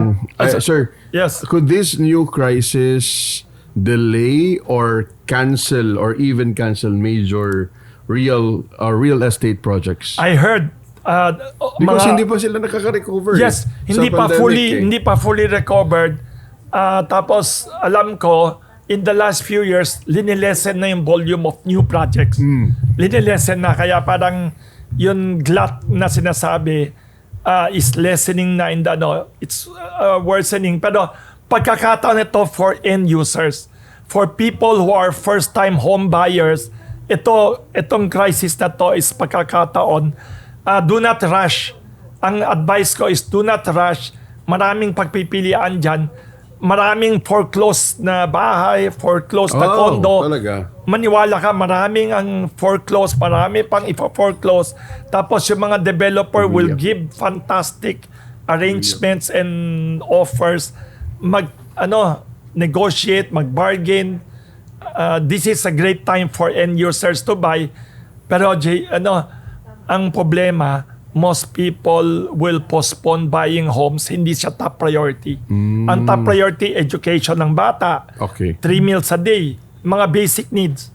sir, Yes. could this new crisis delay or cancel or even cancel major real estate projects? I heard Because hindi pa sila nakaka-recover. Yes, sa hindi pa pandemic, fully recovered. Tapos alam ko in the last few years linilesen na yung volume of new projects. Linilesen na, kaya parang yung glut na sinasabi is lessening na in the it's worsening. Pero pagkakataon ito for end users, for people who are first time home buyers, itong crisis na to is pagkakataon. Do not rush. Ang advice ko is do not rush. Maraming pagpipilian dyan. Maraming foreclosed na bahay, foreclosed na condo. Talaga. Maniwala ka, maraming ang foreclosed, marami pang ipo-foreclose. Tapos yung mga developer will give fantastic arrangements and offers. Negotiate, mag-bargain. This is a great time for end users to buy. Pero ang problema, most people will postpone buying homes. Hindi siya top priority. Ang top priority, education ng bata. Okay. 3 meals a day. Mga basic needs.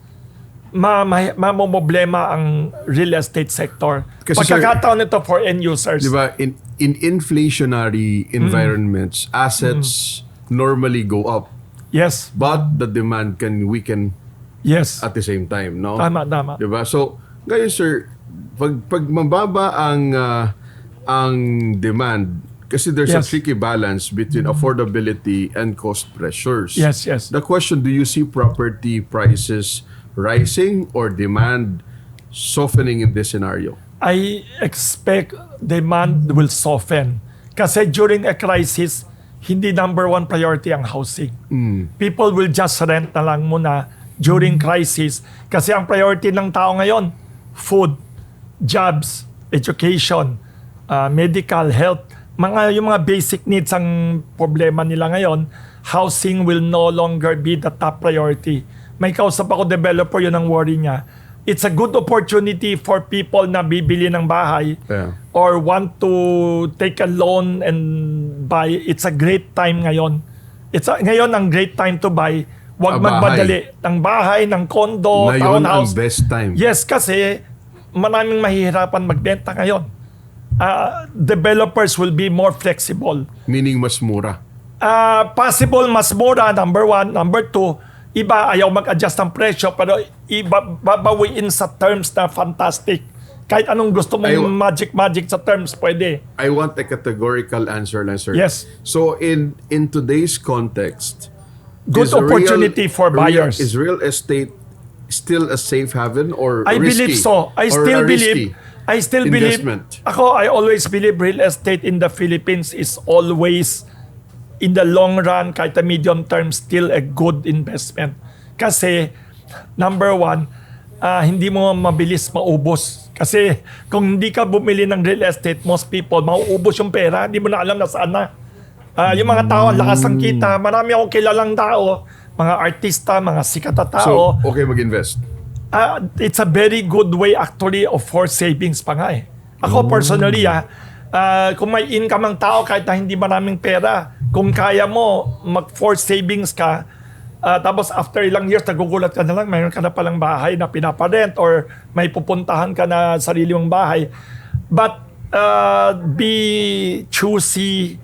Problema ang real estate sector. Kasi, pagkakataon nito for end users. Diba, in inflationary environments, assets normally go up. Yes. But the demand can weaken Yes. at the same time, no? Tama. Diba? So, ngayon sir, pag mababa ang demand, kasi there's a Yes. tricky balance between affordability and cost pressures. Yes. The question, do you see property prices rising or demand softening in this scenario? I expect demand will soften. Kasi during a crisis, hindi number one priority ang housing. People will just rent na lang muna during crisis. Kasi ang priority ng tao ngayon, food, jobs, education, medical, health, yung mga basic needs ang problema nila ngayon. Housing will no longer be the top priority. May kausap ako developer, yun ang worry niya. It's a good opportunity for people na bibili ng bahay or want to take a loan and buy. It's a great time ngayon. Ngayon ang great time to buy. Huwag magmadali. Ng bahay, ng condo, Ngayon townhouse. ang best time. Yes, kasi maraming mahihirapan magbenta ngayon. Developers will be more flexible. Meaning mas mura. Possible mas mura, number one. Number two, iba ayaw mag-adjust ng presyo pero babawiin sa terms na fantastic. Kahit anong gusto mong magic sa terms, pwede. I want a categorical answer lang, sir. Yes. So in today's context, Good opportunity for buyers. Is real estate still a safe haven or I risky? believe so. I still believe. investment? I always believe real estate in the Philippines is always in the long run, kahit the medium term, still a good investment. Kasi, number one, hindi mo mabilis maubos. Kasi kung hindi ka bumili ng real estate, most people, mauubos yung pera, hindi mo na alam na saan na. Yung mga tao, ang lakas ng kita, marami akong kilalang tao, mga artista, mga sikat na tao. So, okay mag-invest. It's a very good way actually of forced savings pa nga eh. Ako personally kung may income ang tao kahit na hindi maraming pera, kung kaya mo mag-forced savings ka, tapos after ilang years nagugulat ka na lang, mayroon ka na palang bahay na pinaparent or may pupuntahan ka na sarili mong bahay. But be choosy,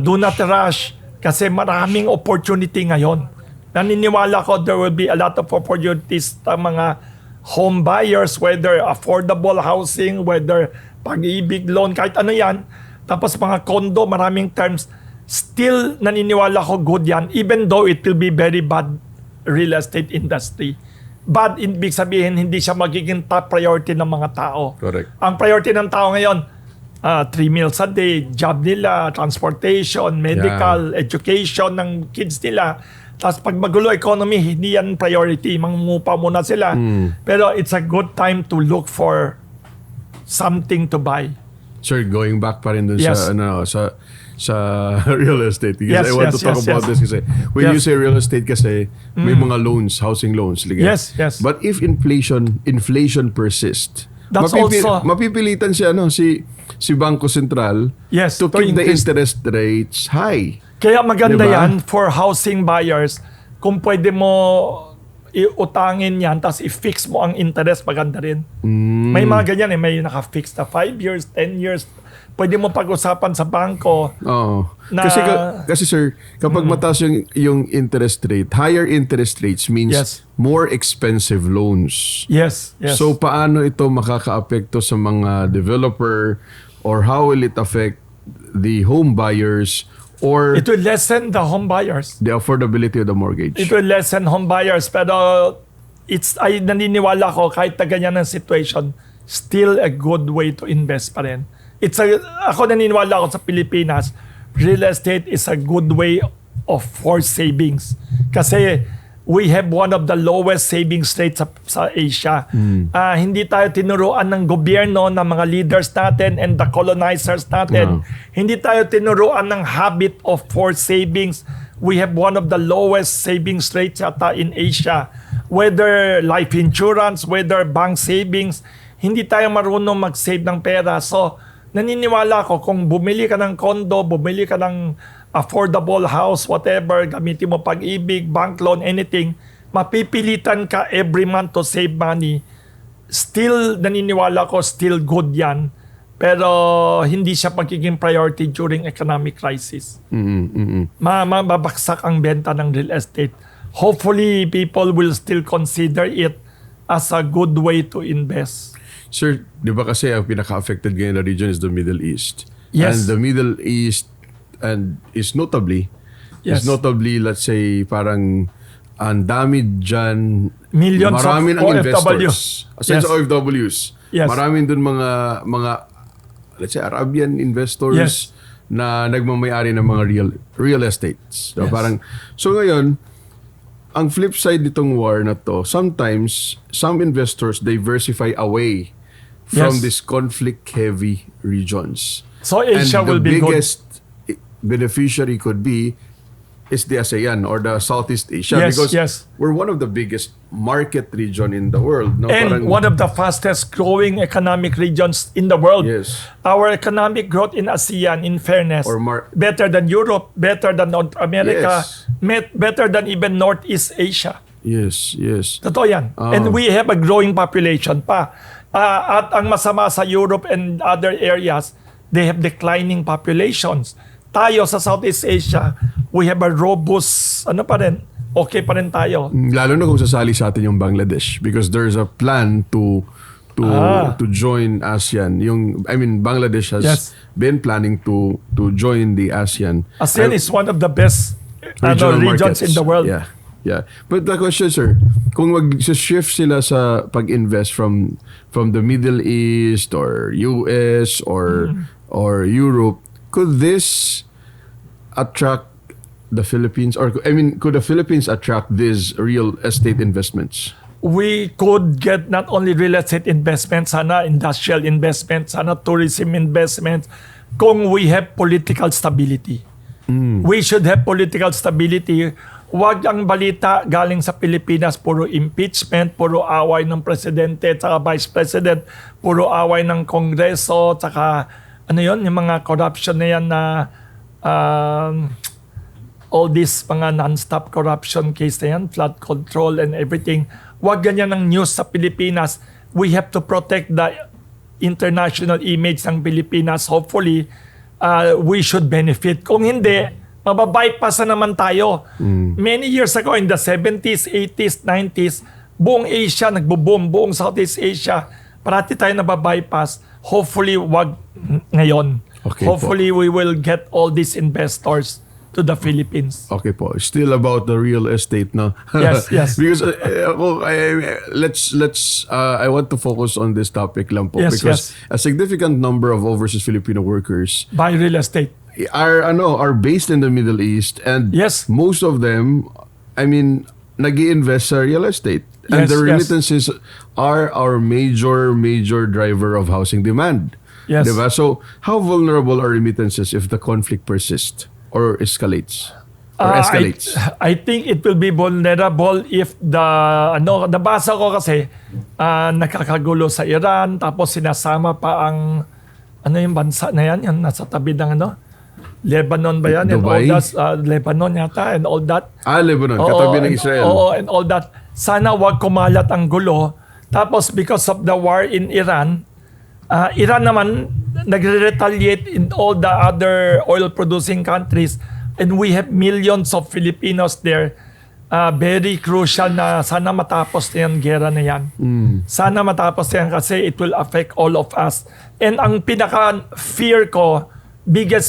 do not rush kasi maraming opportunity ngayon. Naniniwala ko there will be a lot of opportunities sa mga home buyers, whether affordable housing, whether pag-ibig loan, kahit ano yan. Tapos mga condo, maraming terms. Still, naniniwala ko good yan, even though it will be very bad real estate industry. Bad, ibig sabihin, hindi siya magiging top priority ng mga tao. Correct. Ang priority ng tao ngayon, 3 meals a day, job nila, transportation, medical, education ng kids nila. Tapos pag magulo economy, hindi yan priority. Mangungupa muna sila. Pero it's a good time to look for something to buy. Sir, going back pa rin dun Yes. sa real estate. Because Yes, I want to talk about this kasi when you say real estate kasi may mga loans, housing loans. Like, Yes. But if inflation persists, That's also- mapipilitan si Bangko Sentral Yes, to to keep the increase. interest rates high. Kaya maganda Diba? yan for housing buyers. Kung pwede mo iutangin yan, tapos i-fix mo ang interest, maganda rin. May mga ganyan may naka-fix na 5 years, 10 years. Pwede mo pag-usapan sa bangko. Oo. Na- Kasi sir, kapag mataas yung interest rate, higher interest rates means Yes. more expensive loans. Yes. So paano ito makakaapekto sa mga developer or how will it affect the home buyers or It will lessen the home buyers. the affordability of the mortgage? It will lessen home buyers. Pero ay naniniwala ko kahit na ganyan ang situation, still a good way to invest pa rin. Ako naniniwala ako sa Pilipinas, real estate is a good way of forced savings. Kasi we have one of the lowest savings rates sa Asia. Hindi tayo tinuruan ng gobyerno, ng mga leaders natin and the colonizers natin. Hindi tayo tinuruan ng habit of forced savings. We have one of the lowest savings rates ata in Asia. Whether life insurance, whether bank savings, hindi tayo marunong mag-save ng pera. So, naniniwala ko kung bumili ka ng condo, bumili ka ng affordable house, whatever, gamitin mo pag-ibig, bank loan, anything, mapipilitan ka every month to save money. Still, naniniwala ko, still good yan. Pero hindi siya magiging priority during economic crisis. Mababaksak ang benta ng real estate. Hopefully, people will still consider it as a good way to invest. Sir, di ba kasi ang pinaka-affected ngayon na region is the Middle East. Yes. And the Middle East is notably, let's say, parang ang dami dyan, Millions marami of ng OFW. investors. Aside Yes. sa OFWs, Yes. maraming dun mga, let's say, Arabian investors Yes. na nagmamayari ng mga real estates. So, Yes. parang, so ngayon, ang flip side nitong war na to, sometimes, some investors diversify away from Yes. these conflict-heavy regions. So Asia will be the good. biggest beneficiary could be is the ASEAN or the Southeast Asia Yes, because yes. we're one of the biggest market region in the world. No? And Parang- one of the fastest growing economic regions in the world. Yes. Our economic growth in ASEAN, in fairness, Or better than Europe, better than North America, Yes. better than even Northeast Asia. Yes. Totoo yan. And we have a growing population pa. At ang masama sa Europe and other areas, they have declining populations. Tayo sa Southeast Asia, we have a robust, okay pa rin tayo. Lalo na kung sasali sa atin yung Bangladesh because there's a plan to join ASEAN. Bangladesh has Yes. been planning to join the ASEAN. ASEAN is one of the best Regional regions markets. in the world. Yeah. But the question, sir, kung mag-shift sila sa pag-invest from the Middle East or US or Europe, could this attract the Philippines, or I mean, could the Philippines attract these real estate investments? We could get not only real estate investment, sana industrial investment, sana tourism investment, kung we have political stability. We should have political stability. Wag ang balita galing sa Pilipinas, puro impeachment, puro away ng presidente at vice president, puro away ng kongreso, tsaka ano yon, yung mga corruption na yan na all these mga non-stop corruption case na yan, flood control and everything. Wag ganyan ng news sa Pilipinas. We have to protect the international image ng Pilipinas. Hopefully, we should benefit. Kung hindi, mababypass na naman tayo. Many years ago, in the 70s, 80s, 90s, buong Asia nagbo-boom, buong Southeast Asia, parati tayo nababypass. Hopefully, wag ngayon. Okay, Hopefully, we will get all these investors to the Philippines. Okay po. Still about the real estate, no? Yes, yes. Because I want to focus on this topic lang po. Yes, because yes. a significant number of overseas Filipino workers Buy real estate. are based in the Middle East, and Yes. most of them, I mean, nag-i-invest sa real estate. And Yes, the yes. remittances are our major driver of housing demand. Yes. Diba? So, how vulnerable are remittances if the conflict persists or escalates? Or escalates? I think it will be vulnerable if nabasa ko kasi nakakagulo sa Iran, tapos sinasama pa ang yung bansa na yan, yung nasa tabi ng Lebanon ba yan? Dubai? And all that, Lebanon yata and all that. Lebanon, katabi ng Israel. Oo, and all that. Sana wag kumalat ang gulo. Tapos because of the war in Iran, Iran naman nagre-retaliate in all the other oil-producing countries, and we have millions of Filipinos there. Very crucial na sana matapos na yung gera na yan. Sana matapos na yan kasi it will affect all of us. And ang biggest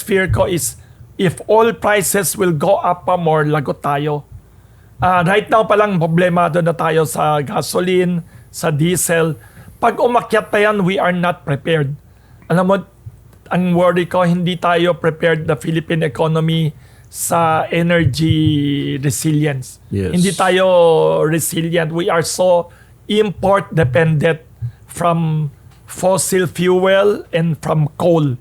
fear ko is if oil prices will go up pa more, lagot tayo. Right now palang problemado na tayo sa gasoline, sa diesel. Pag umakyat pa yan, we are not prepared. Alam mo, ang worry ko, hindi tayo prepared, the Philippine economy, sa energy resilience. Yes. Hindi tayo resilient. We are so import dependent from fossil fuel and from coal.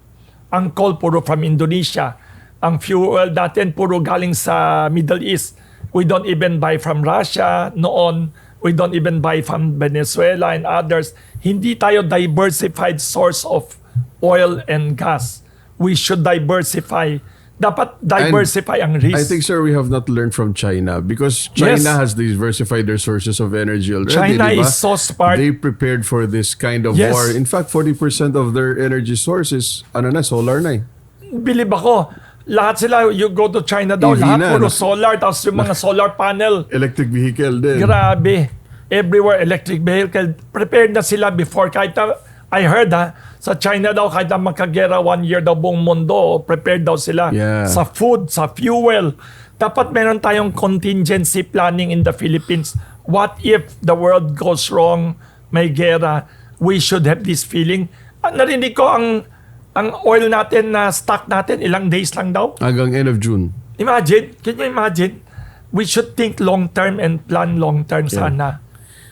Ang coal puro from Indonesia. Ang fuel natin puro galing sa Middle East. We don't even buy from Russia noon. We don't even buy from Venezuela and others. Hindi tayo diversified source of oil and gas. We should diversify. Dapat diversify ang risk. I think, sir, we have not learned from China because China Yes. has diversified their sources of energy already. China diba? is so smart. They prepared for this kind of Yes. war. In fact, 40% of their energy sources, solar na eh. Believe ako, lahat sila, you go to China daw, EV lahat na, puro no? solar, tapos yung mga solar panel. Electric vehicle din. Grabe. Everywhere electric vehicle. Prepared na sila before. Kahit na, I heard sa China daw, kahit na magkagera 1 year daw buong mundo, prepared daw sila. Yeah. Sa food, sa fuel. Dapat meron tayong contingency planning in the Philippines. What if the world goes wrong, may gera? We should have this feeling. Narinig ko ang oil natin na stock natin, ilang days lang daw. Hanggang end of June. Imagine, can you imagine? We should think long-term and plan long-term sana.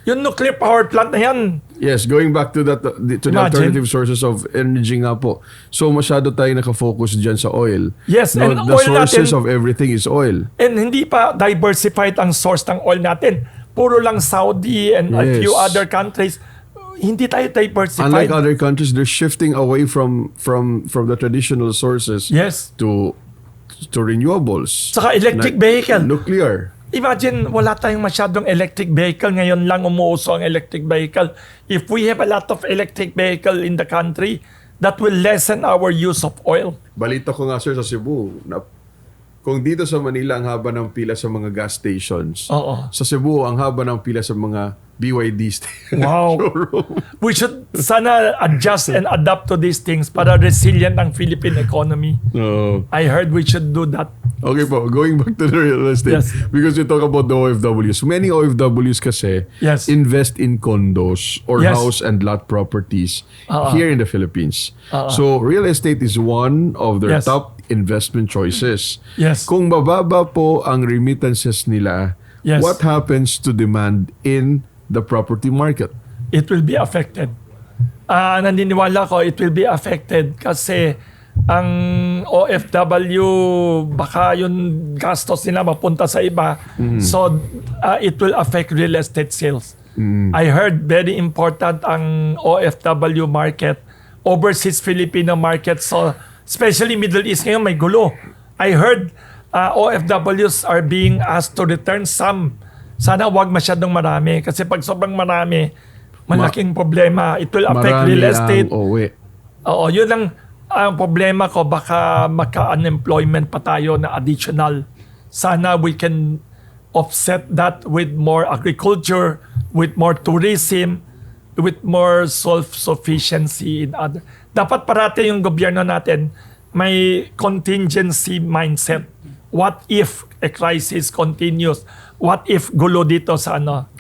Yung nuclear power plant na yan. Yes, going back to that, to the alternative sources of energy nga po. So masyado tayo nakafocus dyan sa oil. Yes, no, and the oil sources natin, of everything is oil. and hindi pa diversified ang source ng oil natin. Puro lang Saudi and a few Yes. other countries. Hindi tayo diversified. Unlike other countries, they're shifting away from the traditional sources Yes. to renewables. Saka electric vehicle. Nuclear. Imagine, wala tayong masyadong electric vehicle. Ngayon lang umuuso ang electric vehicle. If we have a lot of electric vehicle in the country, that will lessen our use of oil. Balita ko nga, sir, sa Cebu, na kung dito sa Manila ang haba ng pila sa mga gas stations, Oo. sa Cebu ang haba ng pila sa mga BYD Wow. showroom. We should sana adjust and adapt to these things para resilient ang Philippine economy. No. I heard we should do that. Okay po, going back to the real estate. Yes. Because you talk about the OFWs. Many OFWs kasi Yes. invest in condos or Yes. house and lot properties here in the Philippines. So real estate is one of their Yes. top investment choices. Yes. Kung mababa po ang remittances nila, Yes. what happens to demand in the property market? It will be affected. Naniniwala ko it will be affected kasi ang OFW baka yung gastos nila mapunta sa iba. So it will affect real estate sales. I heard very important ang OFW market, overseas Filipino market. So especially Middle East ngayon may gulo. I heard OFWs are being asked to return some. Sana wag masyadong marami kasi pag sobrang marami, malaking problema. It will affect Marami real estate. ang uwi. Oo, yun lang ang problema ko. Baka maka-unemployment pa tayo na additional. Sana we can offset that with more agriculture, with more tourism, with more self-sufficiency in other. Dapat parati yung gobyerno natin may contingency mindset. What if a crisis continues? What if gulo dito sa ano?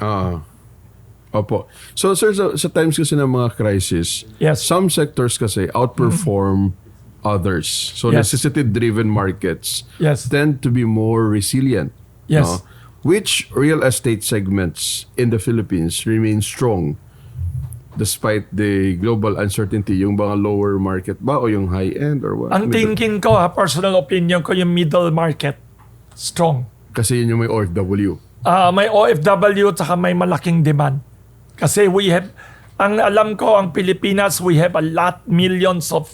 Opo. So sir, sa times kasi ng mga crisis, Yes. some sectors kasi outperform others. So Yes. necessity-driven markets Yes. tend to be more resilient. Yes. Which real estate segments in the Philippines remain strong despite the global uncertainty? Yung mga lower market ba o yung high-end or what? Ang thinking ko, personal opinion ko, yung middle market, strong. Kasi yun yung may OFW. May OFW at may malaking demand. Kasi ang alam ko, ang Pilipinas, we have a lot, millions of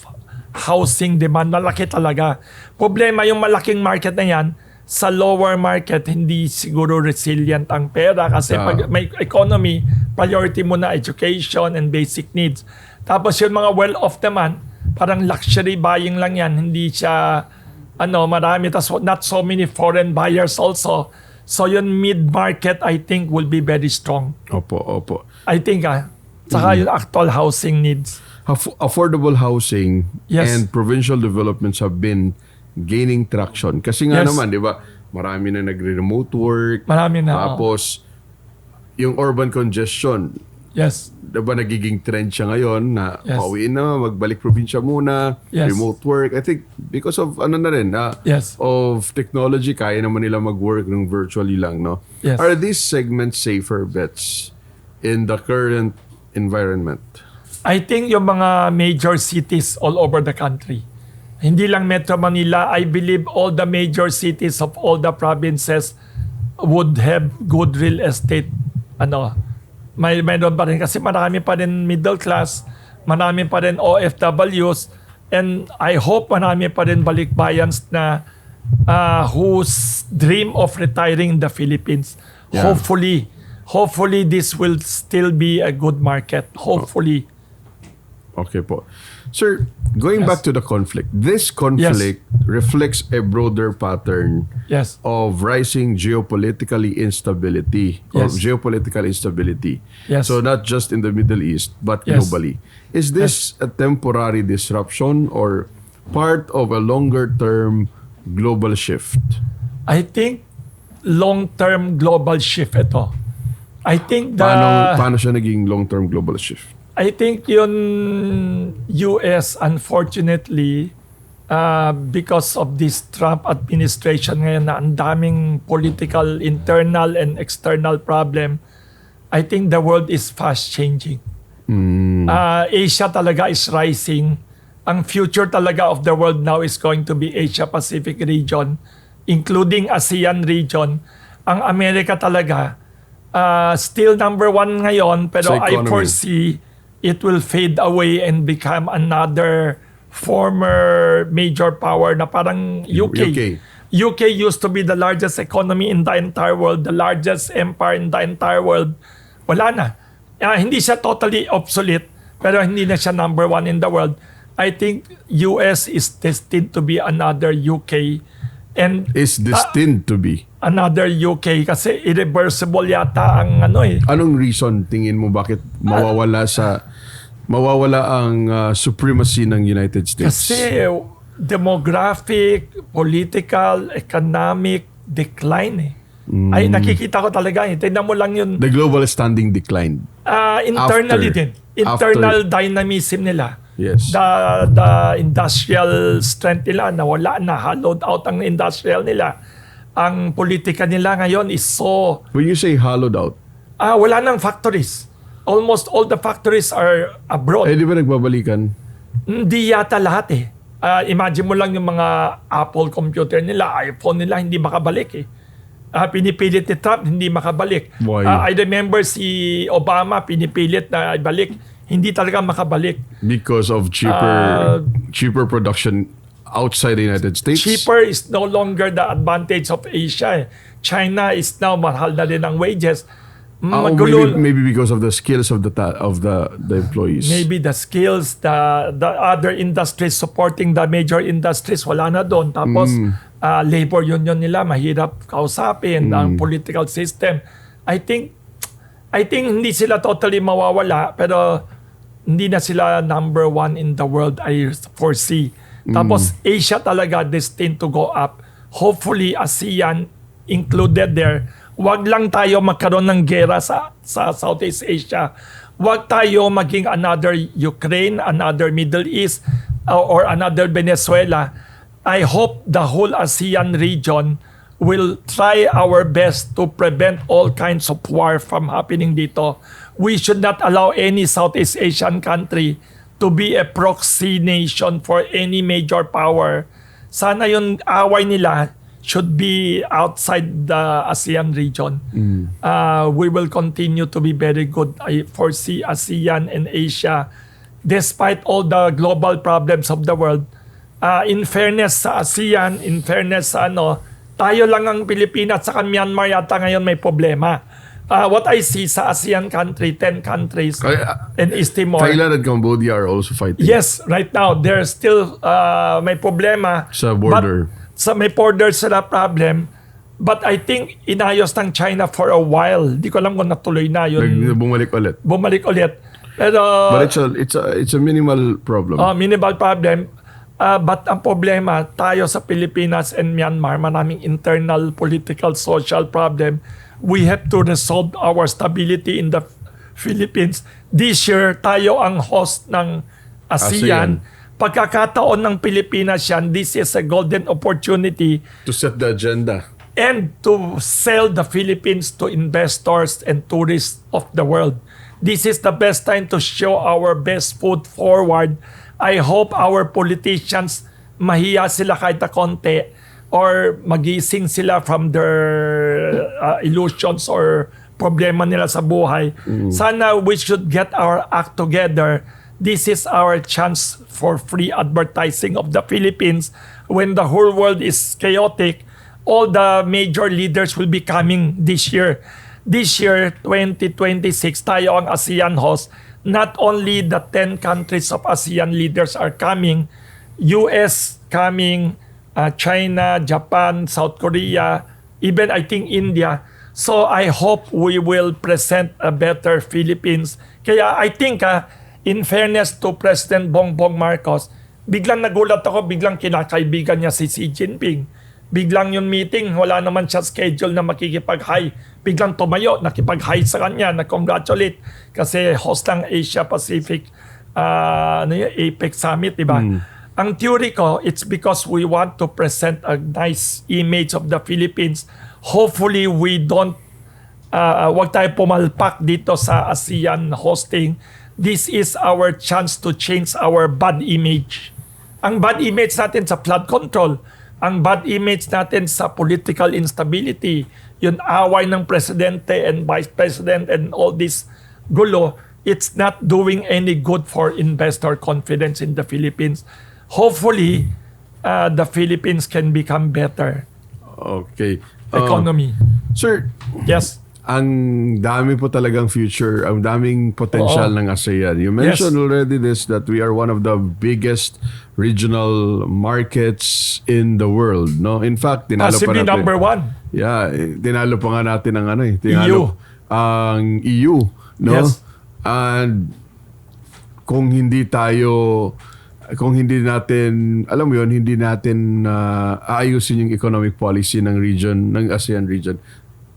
housing demand. Malaki talaga. Problema, yung malaking market na yan, sa lower market, hindi siguro resilient ang pera. Kasi pag may economy, priority mo na education and basic needs. Tapos yung mga well-off naman, parang luxury buying lang yan. Hindi siya, marami. Tapos not so many foreign buyers also. So yung mid-market, I think, will be very strong. Opo. I think, saka yung actual housing needs. Affordable housing Yes. and provincial developments have been gaining traction. Kasi nga Yes. naman, di ba, marami na nagre-remote work. Marami na. Tapos, yung urban congestion, Yes. di ba nagiging trend siya ngayon na Yes. pauwiin na, magbalik probinsya muna, Yes. remote work. I think because of Yes. of technology, kaya naman nila mag-work ng virtually lang, no? Yes. Are these segments safer bets in the current environment? I think yung mga major cities all over the country, hindi lang Metro Manila, I believe all the major cities of all the provinces would have good real estate. Mayroon pa rin kasi marami pa rin middle class, marami pa rin OFWs, and I hope marami pa rin balikbayans na whose dream of retiring in the Philippines. Yeah. Hopefully this will still be a good market. Hopefully. Okay po. Sir, going Yes. back to the conflict, this conflict reflects a broader pattern Yes. of rising geopolitical instability. Yes. So not just in the Middle East, but Yes. globally. Is this a temporary disruption or part of a longer-term global shift? I think long-term global shift ito. I think Paano siya naging long-term global shift? I think yung US, unfortunately, because of this Trump administration ngayon na ang daming political, internal and external problem, I think the world is fast changing. Asia talaga is rising. Ang future talaga of the world now is going to be Asia-Pacific region, including ASEAN region. Ang Amerika talaga, still number one ngayon, pero Sa I economy. foresee it will fade away and become another former major power na parang UK. UK used to be the largest economy in the entire world, the largest empire in the entire world. Wala na. Hindi siya totally obsolete, pero hindi na siya number one in the world. I think US is destined to be another UK. And Is destined to be. another UK kasi irreversible yata ang Anong reason tingin mo bakit mawawala ang supremacy ng United States? Kasi demographic, political, economic decline Ay nakikita ko talaga tingnan mo lang yun. The global standing declined. Internally After- din. Internal dynamism nila. Yes. The industrial strength nila nawala na, hollowed out ang industrial nila. Ang politika nila ngayon is so When you say hollowed out, wala nang factories. Almost all the factories are abroad. di ba nagbabalikan? Hindi yata lahat eh. Imagine mo lang yung mga Apple computer nila, iPhone nila, hindi makabalik eh. Pinipilit ni Trump, hindi makabalik. Why? I remember si Obama, pinipilit na ibalik. Hindi talaga makabalik. Because of cheaper production outside the United States? Cheaper is no longer the advantage of Asia. China is now mahal na rin ang wages. Maybe because of the skills of the employees. Maybe the skills, the other industries supporting the major industries, wala na doon. Tapos, labor union nila, mahirap kausapin ang political system. I think hindi sila totally mawawala, pero hindi na sila number one in the world, I foresee. Tapos, Asia talaga destined to go up. Hopefully, ASEAN included there. Wag lang tayo magkaroon ng gera sa Southeast Asia. Wag tayo maging another Ukraine, another Middle East, or another Venezuela. I hope the whole ASEAN region will try our best to prevent all kinds of war from happening dito. We should not allow any Southeast Asian country to be a proxy nation for any major power. Sana yung away nila should be outside the ASEAN region. We will continue to be very good. I foresee ASEAN and Asia, despite all the global problems of the world. In fairness sa ASEAN, in fairness sa tayo lang ang Pilipinas at Myanmar yata ngayon may problema. What I see sa ASEAN country, 10 countries, and East Timor. Thailand and Cambodia are also fighting. Yes, right now, there's still may problema. Sa border. May border sila problem. But I think inayos ng China for a while. Di ko alam kung natuloy na yun. Bumalik ulit. Pero, But it's a minimal problem. Minimal problem. But ang problema, tayo sa Pilipinas and Myanmar, maraming internal political, social problem. We have to resolve our stability in the Philippines. This year, tayo ang host ng ASEAN. Pagkakataon ng Pilipinas yan, this is a golden opportunity To set the agenda. and to sell the Philippines to investors and tourists of the world. This is the best time to show our best foot forward. I hope our politicians mahiya sila kahit na konti or magising sila from their illusions or problema nila sa buhay. Sana we should get our act together. This is our chance for free advertising of the Philippines. When the whole world is chaotic, all the major leaders will be coming this year. This year, 2026, tayo ang ASEAN host. Not only the 10 countries of ASEAN leaders are coming, US coming, China, Japan, South Korea, even I think India. So I hope we will present a better Philippines. Kaya I think in fairness to President Bongbong Marcos, biglang nagulat ako, biglang kinakaibigan niya si Xi Jinping. Biglang yung meeting, wala naman siya schedule na makikipag-hi. Biglang tumayo, nakipag-hi sa kanya, na-congratulate. Kasi host ng Asia Pacific APEC Summit, di ba? Ang theory ko, it's because we want to present a nice image of the Philippines. Hopefully, we don't, wag tayo pumalpak dito sa ASEAN hosting. This is our chance to change our bad image. Ang bad image natin sa flood control, ang bad image natin sa political instability, yung away ng presidente and vice president and all this gulo, it's not doing any good for investor confidence in the Philippines. Hopefully, the Philippines can become better. Okay. Economy. Sir, Yes. ang dami po talagang future, ang daming potential ng ASEAN. You mentioned already this, that we are one of the biggest regional markets in the world, no? In fact, tinalo pa Possibly natin. number one. Yeah, tinalo pa nga natin ang EU. ang EU, no? Yes. And kung hindi natin, alam mo yun, hindi natin aayusin yung economic policy ng region, ng ASEAN region,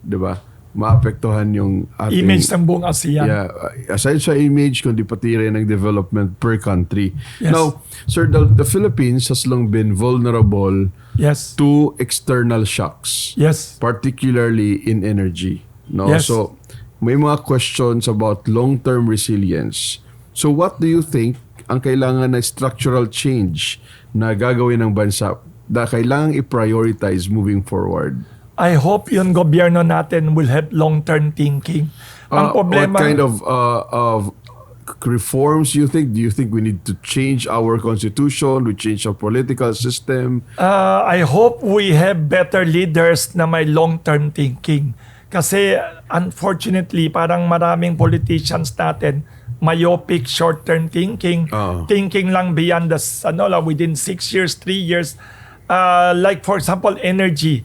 'di ba? maapektuhan yung ating Image ng buong ASEAN. Yeah, aside sa image, kundi pati rin ng development per country. Yes. Now, sir, the Philippines has long been vulnerable Yes. to external shocks, Yes. particularly in energy. No, Yes. so may mga questions about long-term resilience. So, what do you think ang kailangan na structural change na gagawin ng bansa na kailangang i-prioritize moving forward? I hope yung gobyerno natin will have long-term thinking. Ang problema, What kind of reforms you think? Do you think we need to change our constitution? We change our political system? I hope we have better leaders na may long-term thinking. Kasi unfortunately, parang maraming politicians natin myopic short-term thinking. Thinking lang beyond the, within 6 years, 3 years. Like for example, energy.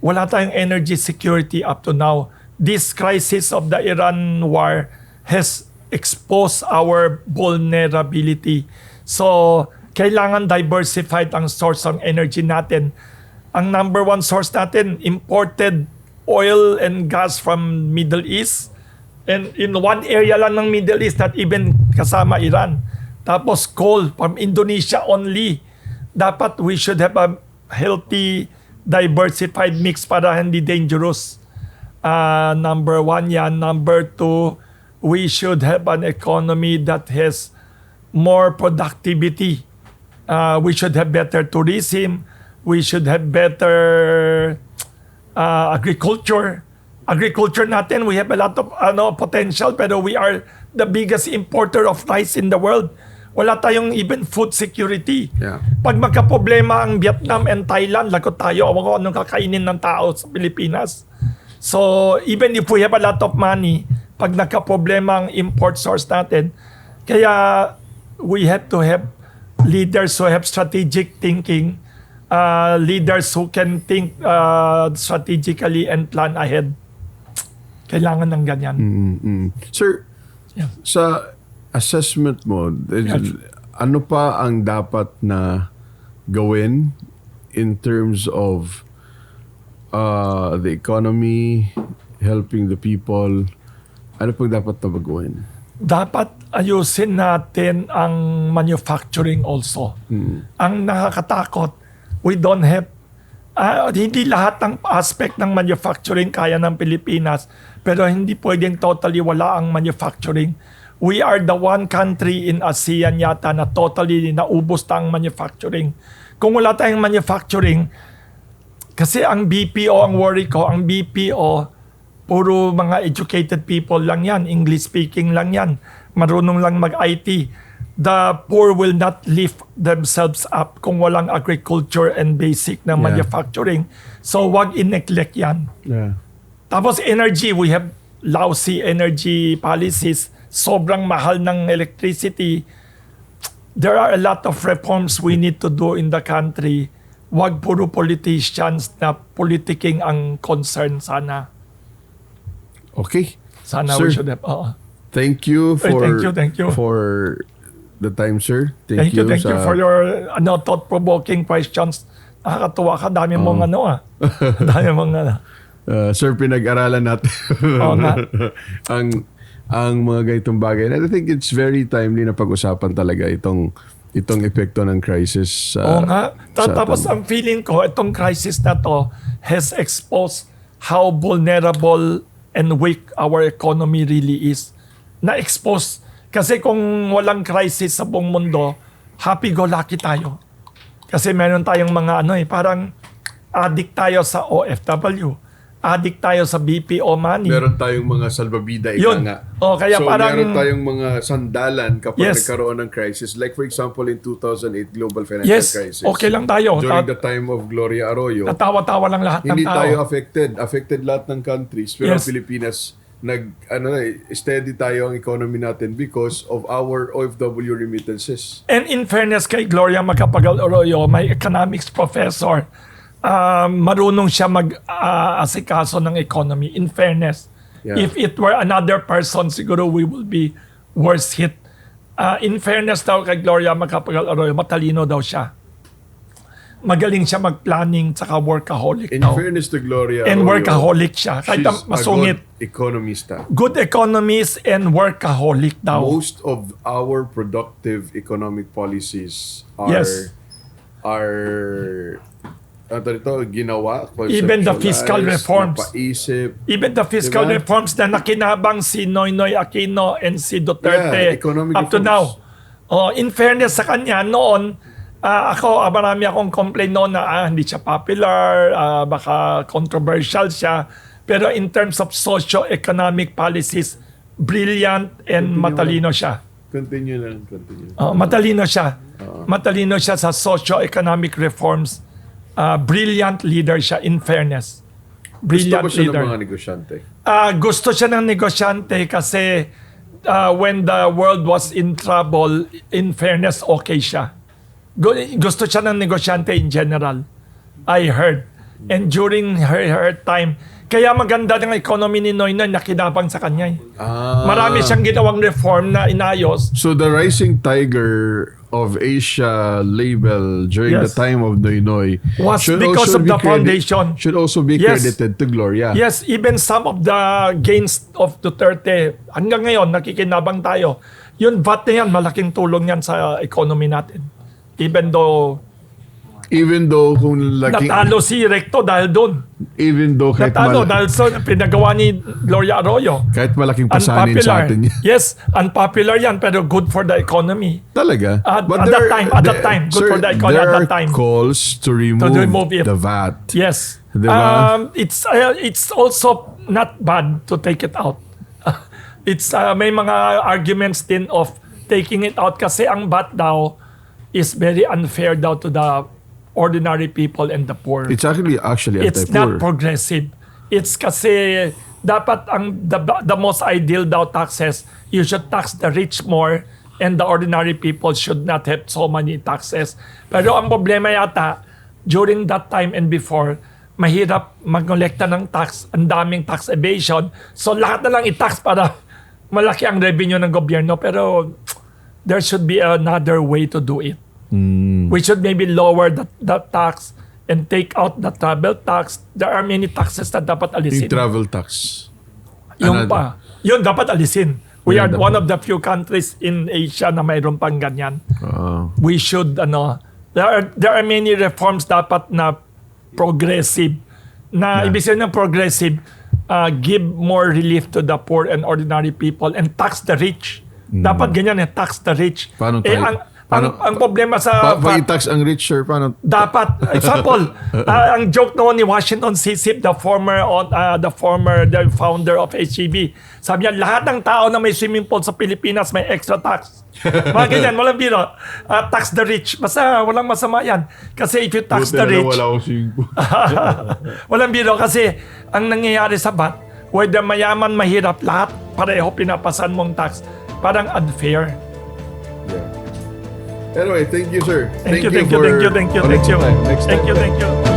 Wala tayong energy security up to now. This crisis of the Iran war has exposed our vulnerability. So, kailangan diversified ang source ng energy natin. Ang number one source natin, imported oil and gas from Middle East. And in one area lang ng Middle East, not even kasama Iran. Tapos coal from Indonesia only. Dapat we should have a healthy diversified mix para hindi dangerous. Number one yan. Number two, we should have an economy that has more productivity. We should have better tourism. We should have better agriculture. Agriculture natin, we have a lot of potential, pero we are the biggest importer of rice in the world. Wala tayong even food security. Yeah. Pag magka-problema ang Vietnam and Thailand, lagot tayo. Awan ko anong kakainin ng tao sa Pilipinas. So, even if we have a lot of money, pag nagka-problema ang import source natin, kaya we have to have leaders who have strategic thinking, leaders who can think strategically and plan ahead. Kailangan ng ganyan. Sir, Yeah. sa assessment mo, ano pa ang dapat na gawin in terms of the economy, helping the people? Ano pang dapat na gawin? Dapat ayusin natin ang manufacturing also. Ang nakakatakot, we don't have, hindi lahat ng aspect ng manufacturing kaya ng Pilipinas, pero hindi pwedeng totally wala ang manufacturing. We are the one country in ASEAN yata na totally naubos na ang manufacturing. Kung wala tayong manufacturing, kasi ang BPO, ang worry ko, ang BPO, puro mga educated people lang yan, English speaking lang yan, marunong lang mag-IT. The poor will not lift themselves up kung walang agriculture and basic na manufacturing. So wag in-neglect yan. Yeah. Tapos energy, we have lousy energy policies. Sobrang mahal ng electricity. There are a lot of reforms we need to do in the country. Wag puro politicians na politicking ang concern sana. Okay. Sana Sir, we should have. Thank you for Thank you. for the time, sir. Thank you for your thought-provoking questions. Nakakatuwa ka, dami mong dami mong Sir, pinag-aralan natin Oo nga. ang mga ganitong bagay. And I think it's very timely na pag-usapan talaga itong epekto ng crisis. Oo nga. Tapos ang feeling ko, itong crisis na to has exposed how vulnerable and weak our economy really is. Na-expose. Kasi kung walang crisis sa buong mundo, happy-go-lucky tayo. Kasi meron tayong mga parang addict tayo sa OFW. Addict tayo sa BPO money. Meron tayong mga salbabida Yun. nga. Kaya so parang, meron tayong mga sandalan kapag Yes. nagkaroon ng crisis. Like for example, in 2008 global financial yes, crisis. okay lang tayo. During the time of Gloria Arroyo, Natawa-tawa lang lahat ng hindi tao. tayo affected. Affected lahat ng countries. Pero ang Yes. Pilipinas, steady tayo ang economy natin because of our OFW remittances. And in fairness kay Gloria Macapagal-Arroyo, my economics professor, marunong siya mag-asikaso ng economy. In fairness, if it were another person, siguro we will be worse hit. In fairness daw kay Gloria Macapagal-Arroyo, matalino daw siya. magaling siya mag-planning tsaka workaholic In daw. fairness to Gloria And Arroyo, workaholic siya. Kahit she's masungit. a good economista. Good economist and workaholic daw. Most of our productive economic policies Yes. are ginawa, Even the fiscal conceptualized, reforms. napaisip. Even the fiscal Diba? reforms na nakinabang si Noynoy Aquino and si Duterte Yeah, economic up to reforms. now. In fairness sa kanya, noon, marami akong complaint noon na hindi siya popular, baka controversial siya. Pero in terms of socio-economic policies, brilliant and matalino siya. Continue lang, continue. Matalino siya. Matalino siya sa socio-economic reforms. Brilliant leader siya, in fairness. Gusto Brilliant ko siya ng leader. mga negosyante. Gusto siya ng negosyante kasi when the world was in trouble, in fairness, okay siya. Gusto siya ng negosyante in general. I heard. And during her time, kaya maganda ng economy ni Noynoy na kinabang sa kanya. Marami siyang ginawang reform na inayos. So the rising tiger of Asia label during the Yes. time of Noynoy Was should because also of be the foundation. should also be Yes. credited to Gloria. Yes, even some of the gains of Duterte, hanggang ngayon, nakikinabang tayo. Yung VAT na yan, malaking tulong yan sa economy natin. Even though kung laking natalo si Recto dahil doon. even though kahit Dahil sa pinagawa ni Gloria Arroyo. kahit malaking pasanin sa atin. Yes, unpopular yan pero good for the economy. Talaga. At that time, good for the economy there at that are time. calls to remove it. the VAT. Yes. Diba? It's also not bad to take it out. It's may mga arguments din of taking it out kasi ang VAT daw is very unfair daw to the ordinary people and the poor. It's actually It's not progressive. It's kasi dapat the most ideal daw taxes, you should tax the rich more and the ordinary people should not have so many taxes. Pero ang problema yata, during that time and before, mahirap mag-collecta ng tax, ang daming tax evasion. So lahat na lang i-tax para malaki ang revenue ng gobyerno. Pero there should be another way to do it. We should maybe lower the tax and take out the travel tax. There are many taxes na dapat alisin. Yung travel tax. Yun dapat alisin. We are dapat. one of the few countries in Asia na mayroon pang ganyan. We should, there are many reforms dapat na progressive. Ibig sabihin ng progressive, give more relief to the poor and ordinary people and tax the rich. Dapat ganyan tax the rich. Paano tayo? Ang problema sa i-tax ang rich, sir, paano? dapat example ang joke noon ni Washington Sisip, the founder of HEB, sabi niya lahat ng tao na may swimming pool sa Pilipinas may extra tax. Mga ganyan, walang biro. Tax the rich, basta walang masama yan kasi if you tax the rich, Wala akong swimming pool. walang biro kasi ang nangyayari sa VAT, whether mayaman, mahirap, lahat pareho pinapasan mong tax, parang unfair. Anyway, thank you, sir. Thank you. Next time. Thank you.